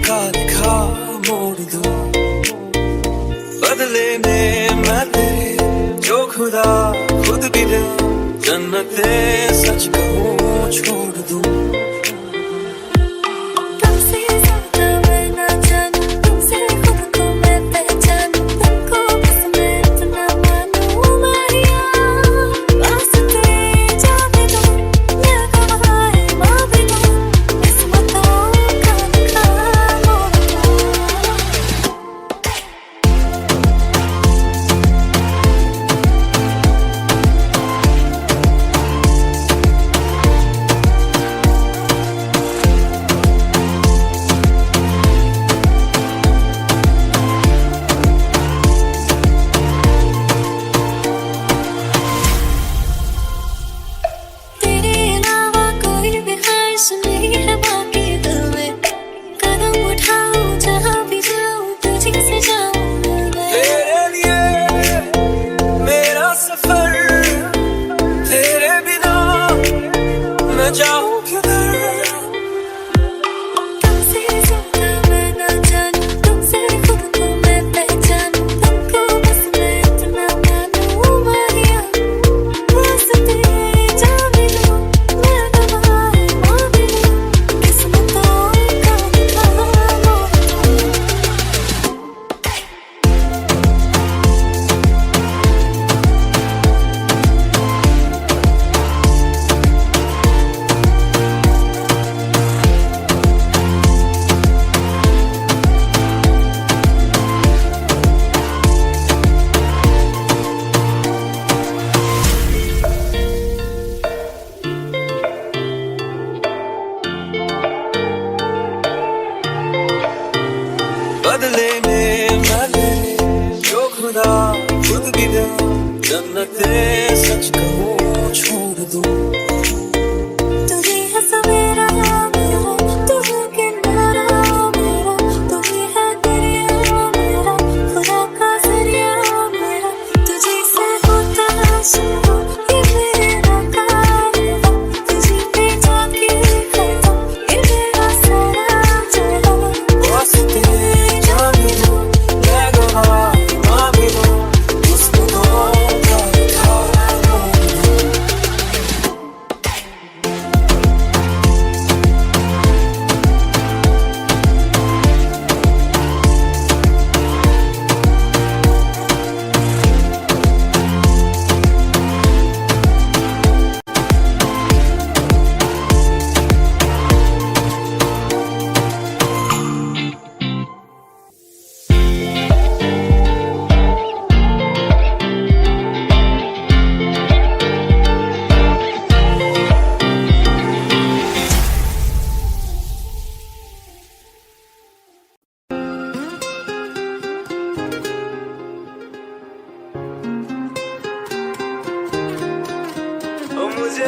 का लिखा मोड़ दूं। बदले में मैं तेरे जो खुदा खुद भी दे, जन्नते सच कहूँ छोड़ दूं। तुमसे ज्यादा मैं ना जानूं, तुमसे खुद को मैं पहचानूं, तुमको बस मैं इतना मानूं माहिया। वास्ते जा भी दूं मैं गवाह माँ भी दूं, किस्मतों का लिखा मोड़ दूं।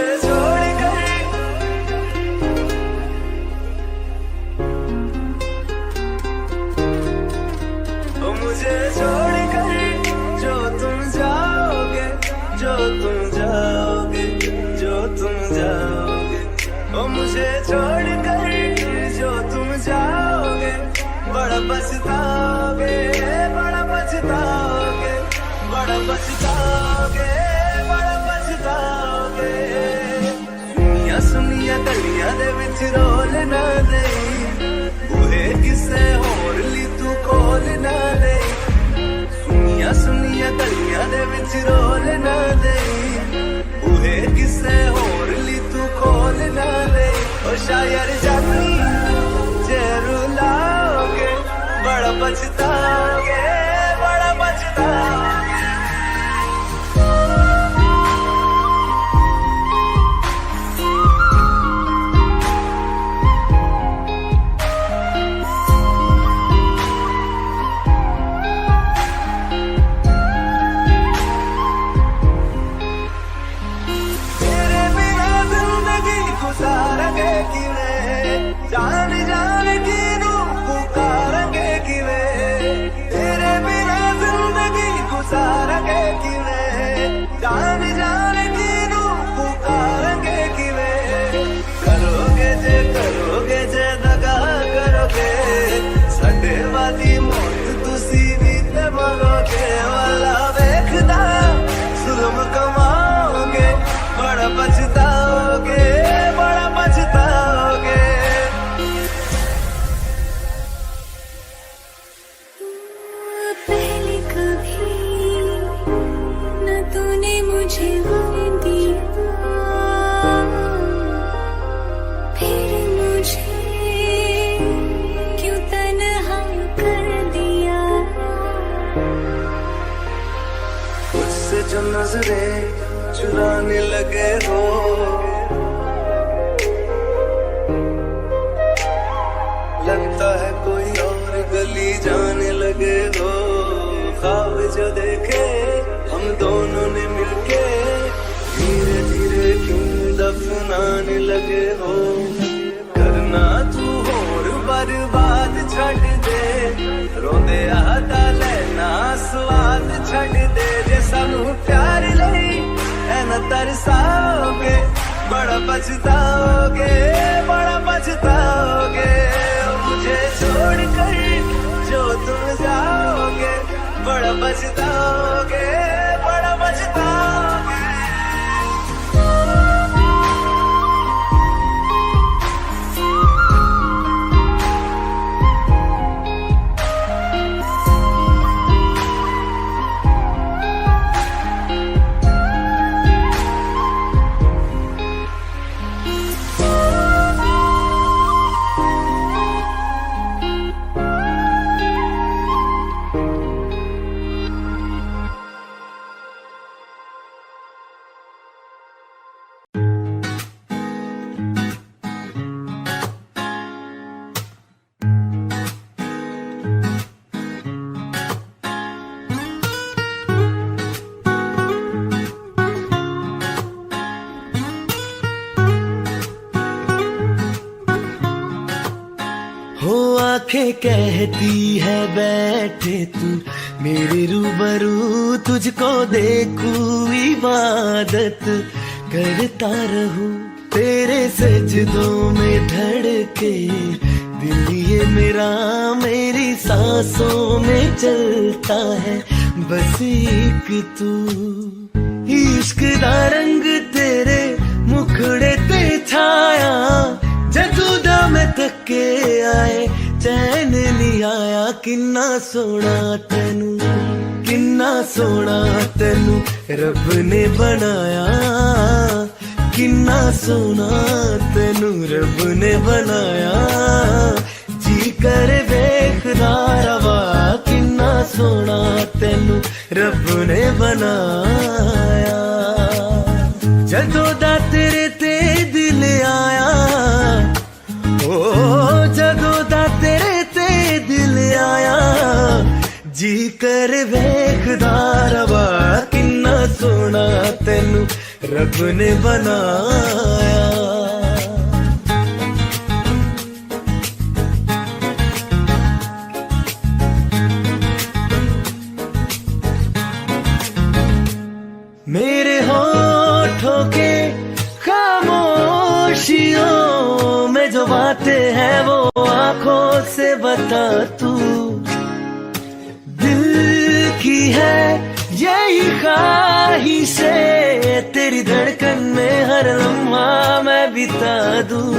मुझे छोड़ कर मुझे छोड़ कर जो तुम जाओगे, जो तुम जाओगे, जो तुम जाओगे, ओ मुझे छोड़ कर जो तुम जाओगे, बड़ा पछताओगे, बड़ा पछताओगे, बड़ा पछताओगे, बड़ा पछताओगे। सुनिया सुनिया गलियां दे विच रोल ना दे, बूहे किसे होर ली तू कोल ना दे। सुनिया सुनिया गलियां दे विच रोल ना दे, बूहे किसे होर ली तू कोल ना दे। ओ शायर जानी जे रुलाओगे, बड़ा पछताओगे, बड़ा पछताओगे। जान जान की नू पुकारेंगे किवें, तेरे बिना जिंदगी गुजारेंगे किवें। जान जान की नू पुकारेंगे किवें। करोगे जे दगा करोगे, साडे वाली मौत तुसी भी ते मरोगे। वाला वेखदा जुल्म कमाओगे, बड़ा पछताओगे, बड़ा पछताओगे। पहले कभी न तूने मुझे गम दिया, फिर मुझे क्यों तन्हा कर दिया। मुझसे जो नजरें चुराने लगे हो, लगता है कोई और गली जाने लगे हो। ख्वाब जो देखे हम दोनों ने मिलके, धीरे धीरे क्यों दफनाने लगे हो। करना तू होर बर्बाद छड़ दे, रोंदे आदा लेना स्वाद छड़ दे। जे सानू प्यार लई ऐना तरसाओगे, बड़ा पछताओगे, बड़ा पछताओगे। मुझे छोड़ कर जो तुम जाओगे, बड़ा पछताओगे, बड़ा पछताओगे। आंखें कहती है बैठे तू मेरे रूबरू, तुझको देखूं इबादत करता रहूं। तेरे सजदों में धड़के दिल ये मेरा, मेरी सांसों में चलता है बस एक तू। इश्क दा रंग तेरे मुखड़े ते छाया, जदों दा मैं थके आए चैन नहीं आया। किन्ना सोना तेनू, किन्ना सोना तेनू रब ने बनाया। किन्ना सोना तेनू रब ने बनाया। जी कर वेखदा रवा, किन्ना सोना तेनू रब ने बनाया। जदों दा तेरे ते दिल आया, ओ जदों दा तेरे ते दिल आया। जी कर वेखदा रवा, किन्ना सोना तेनू रब ने बनाया। मेरे होठों के खामोशियों में जो बातें हैं वो आंखों से बता तू। दिल की है यही ख्वाहिशें, तेरी धड़कन में हर लम्हा मैं बिता दूं।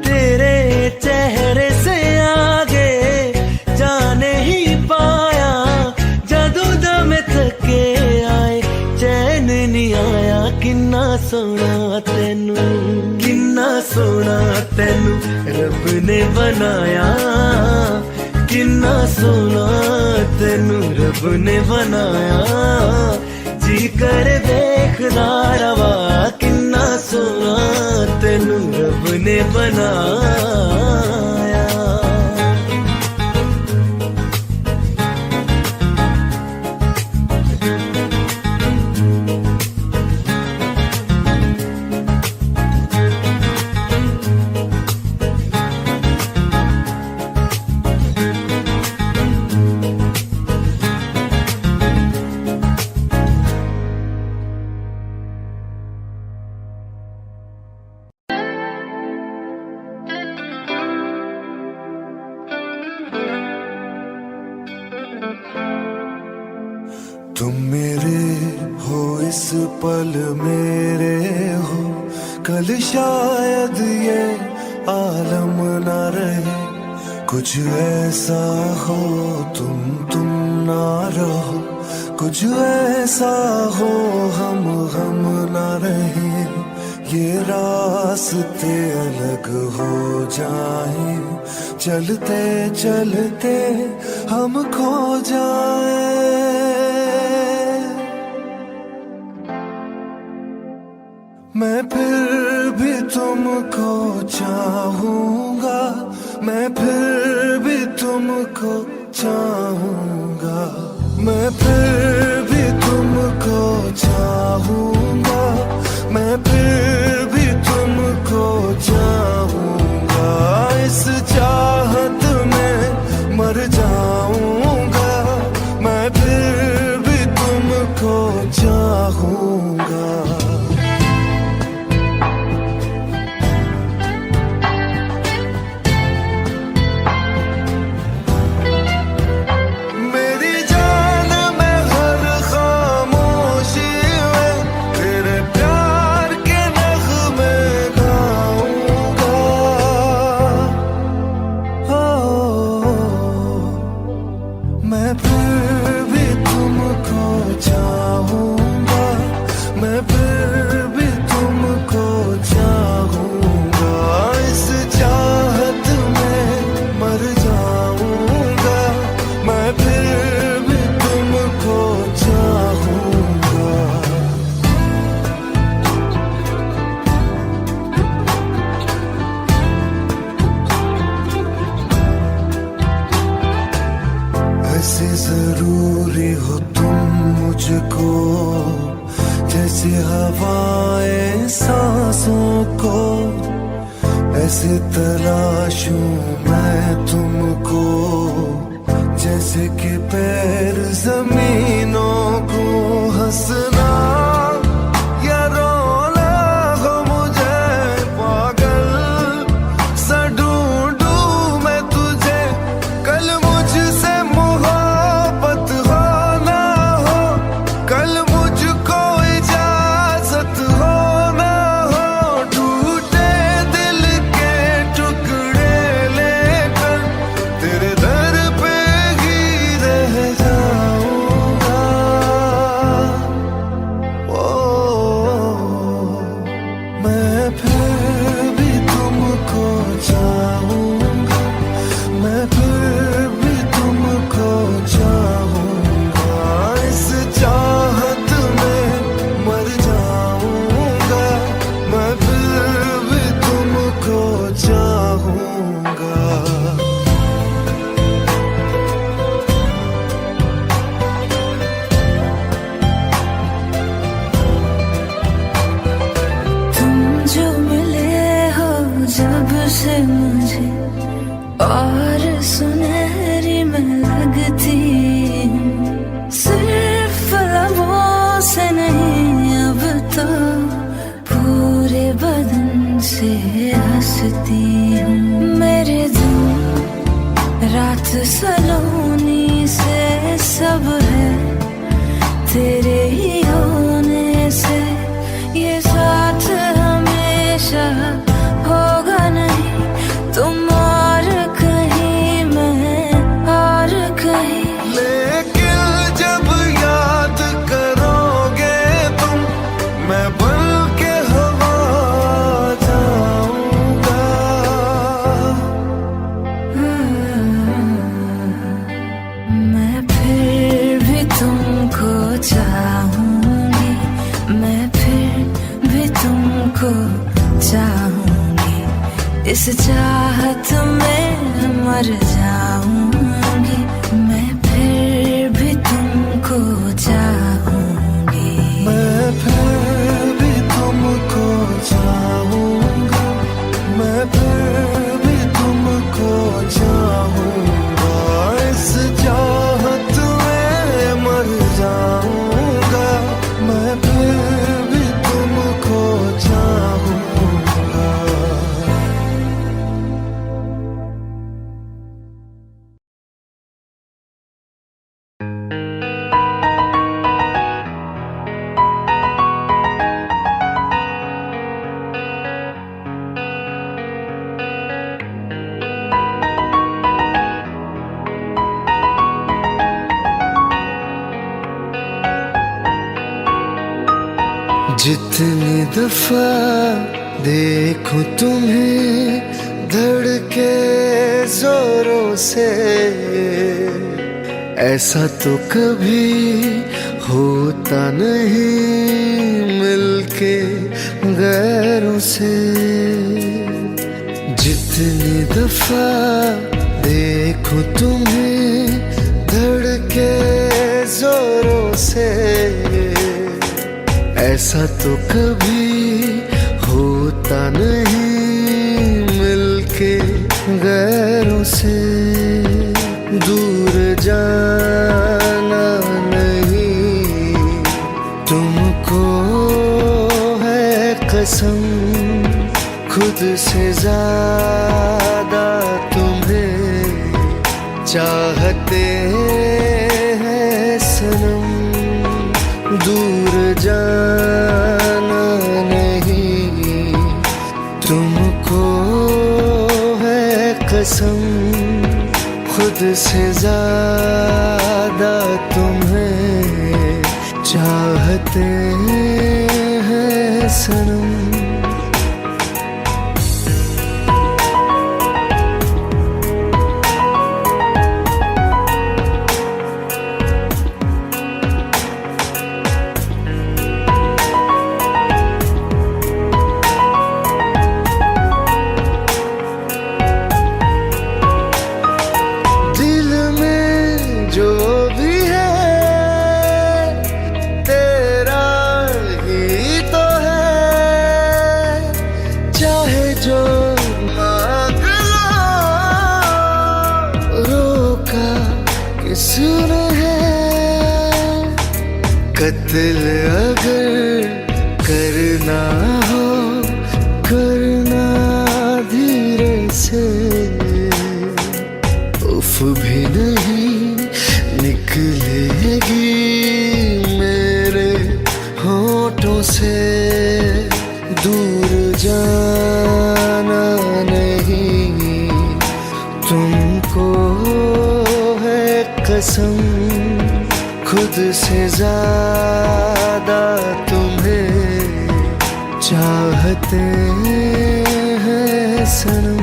तेरे चेहरे से आगे जाने ही पाया, जादू दम थके आए चैन नहीं आया। किन्ना सोना तेनू, किन्ना सोना तेनू रब ने बनाया। किन्ना सोना तेनू रब ने बनाया। जी कर देखना रवा, किन्ना सोना तेनू रब ने बनाया। तुम मेरे हो इस पल मेरे हो, कल शायद ये आलम ना रहे। कुछ ऐसा हो तुम ना रहो, कुछ ऐसा हो हम ना रहे। ये रास्ते अलग हो जाए, चलते चलते हम खो जाए। मैं फिर भी तुमको चाहूंगा, मैं फिर भी तुमको चाहूंगा, मैं फिर भी तुमको चाहूंगा, मैं फिर भी तुमको चाहूंगा। इस चाहत में मर जाऊंगा, मैं फिर भी तुमको चाहूंगा। ऐसे जरूरी हो तुम मुझको, जैसे हवाएं सांसों को। ऐसे तलाशूं मैं तुमको, जैसे कि पैर जमीनों को। हंसना या रोना हो मुझे पागल सा ढूंढूं मैं तुझे। कल मुझसे मोहब्बत हो ना हो, कल मुझको इजाजत हो ना हो। टूटे दिल के टुकड़े लेकर तेरे दर पे ही रह जाऊंगा। से मुझे और सुनहरी मैं लगती हूँ। सिर्फ लबों से नहीं अब तो पूरे बदन से हंसती हूँ। मेरे दिन रात सलोनी से सब है तेरे ही होने से। ये साथ हमेशा होगा नहीं, तुम और कहीं मैं और कहीं। लेकिन जब याद करोगे तुम, मैं बन के हवा जाऊंगा। मैं फिर भी तुमको चाहूंगी, मैं फिर भी तुमको चाहूंगी। इस चाहत में मर जाऊंगी, मैं फिर भी तुमको चाहूंगी। मैं फिर भी तुमको चाहूंगा, मैं फिर भी तुमको चाहूंगा। इस चाहत में मर जाऊंगा, मैं फिर भी तुमको चाहूंगा। जितनी दफा देखूं तुम्हें धड़के जोरों से, ऐसा तो कभी होता नहीं मिलके गैरों से। जितनी दफा देखूं तुम्हें धड़के जोरों से, ऐसा तो कभी होता नहीं मिलके गैरों से। दूर जाना नहीं तुमको है कसम, खुद से ज्यादा तुम्हें चाहते हैं सनम। दूर जाना नहीं तुमको है कसम, खुद से ज्यादा तुम्हें चाहते हैं सनम। कत्ल अगर करना हो करना धीरे से, उफ भी नहीं निकलेगी मेरे होठों से। दूर जाना नहीं तुमको है कसम, खुद से ज्यादा तुम्हें चाहते हैं सनम।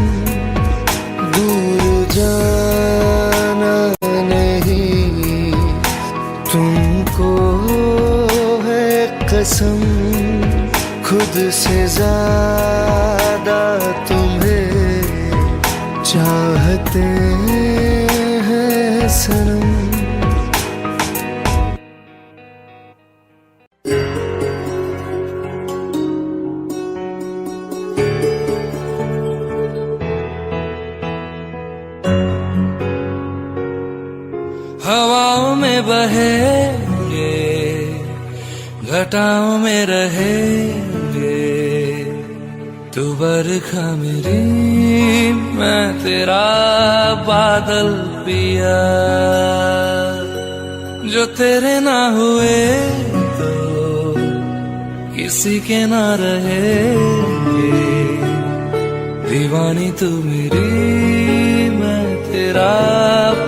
दूर जाना नहीं तुमको है कसम, खुद से ज्यादा तुम्हें चाहते हैं सनम। बहेंगे, घटाओं में रहेंगे। तू बरखा मेरी, मैं तेरा बादल पिया। जो तेरे ना हुए तो किसी के ना रहेंगे। दीवानी तू मेरी, मैं तेरा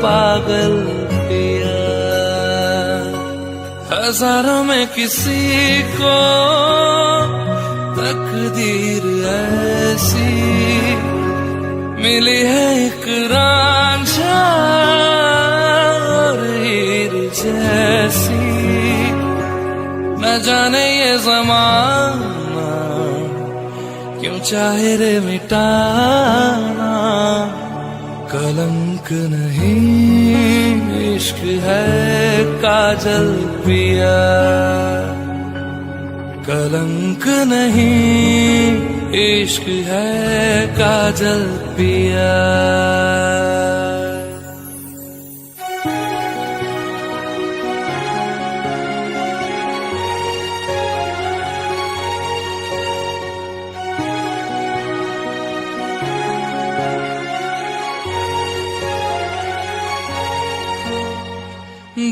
पागल पिया। हजारों में किसी को तकदीर ऐसी मिली है, एक रांझा और हीर जैसी। न जाने ये ज़माना क्यों चाहे रे मिटाना। कलंक नहीं इश्क है काजल पिया। कलंक नहीं इश्क है काजल पिया।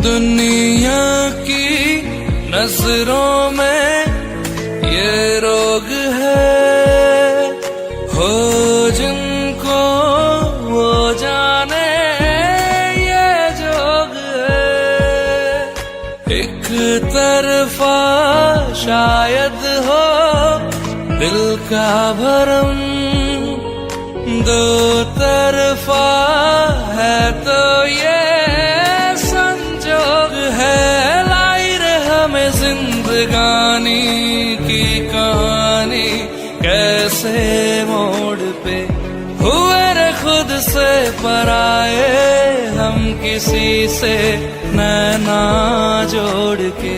दुनिया की नजरों में ये रोग है, हो जिनको वो जाने ये जोग है। एक तरफा शायद हो दिल का भरम, दो तरफा है तो ये जिंदगानी की कहानी। कैसे मोड़ पे हुए रे खुद से पराए, हम किसी से नैना जोड़ के।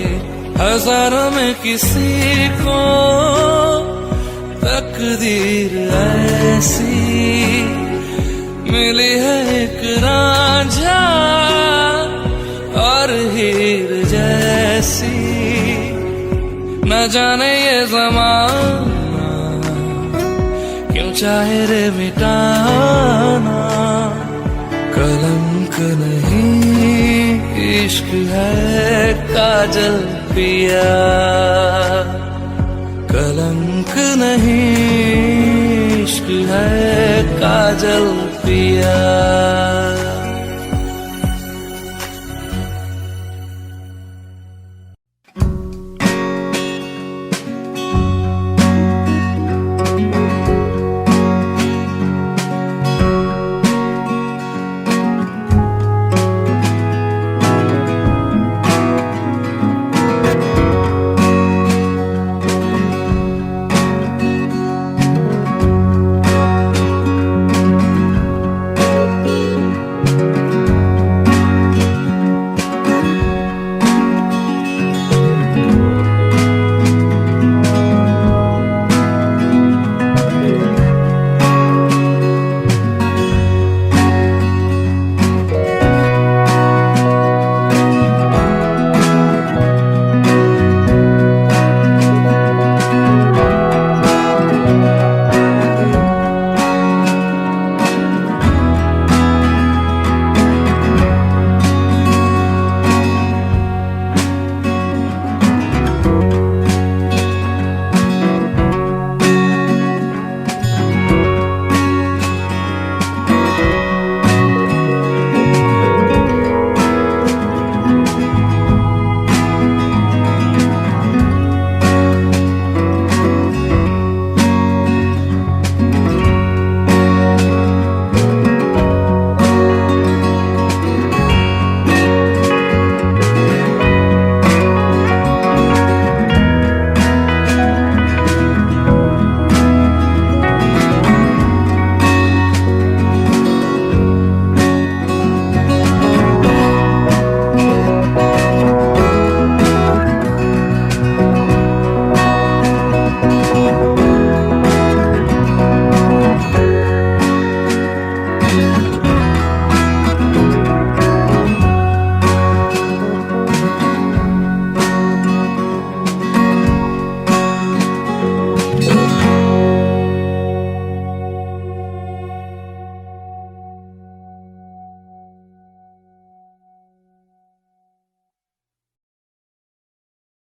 हजारों में किसी को तकदीर ऐसी मिली है, एक रांझा और हीर जैसी। न जाने ये ज़माना क्यों चाहे रे मिटाना। कलंक नहीं इश्क है काजल पिया। कलंक नहीं इश्क है काजल पिया।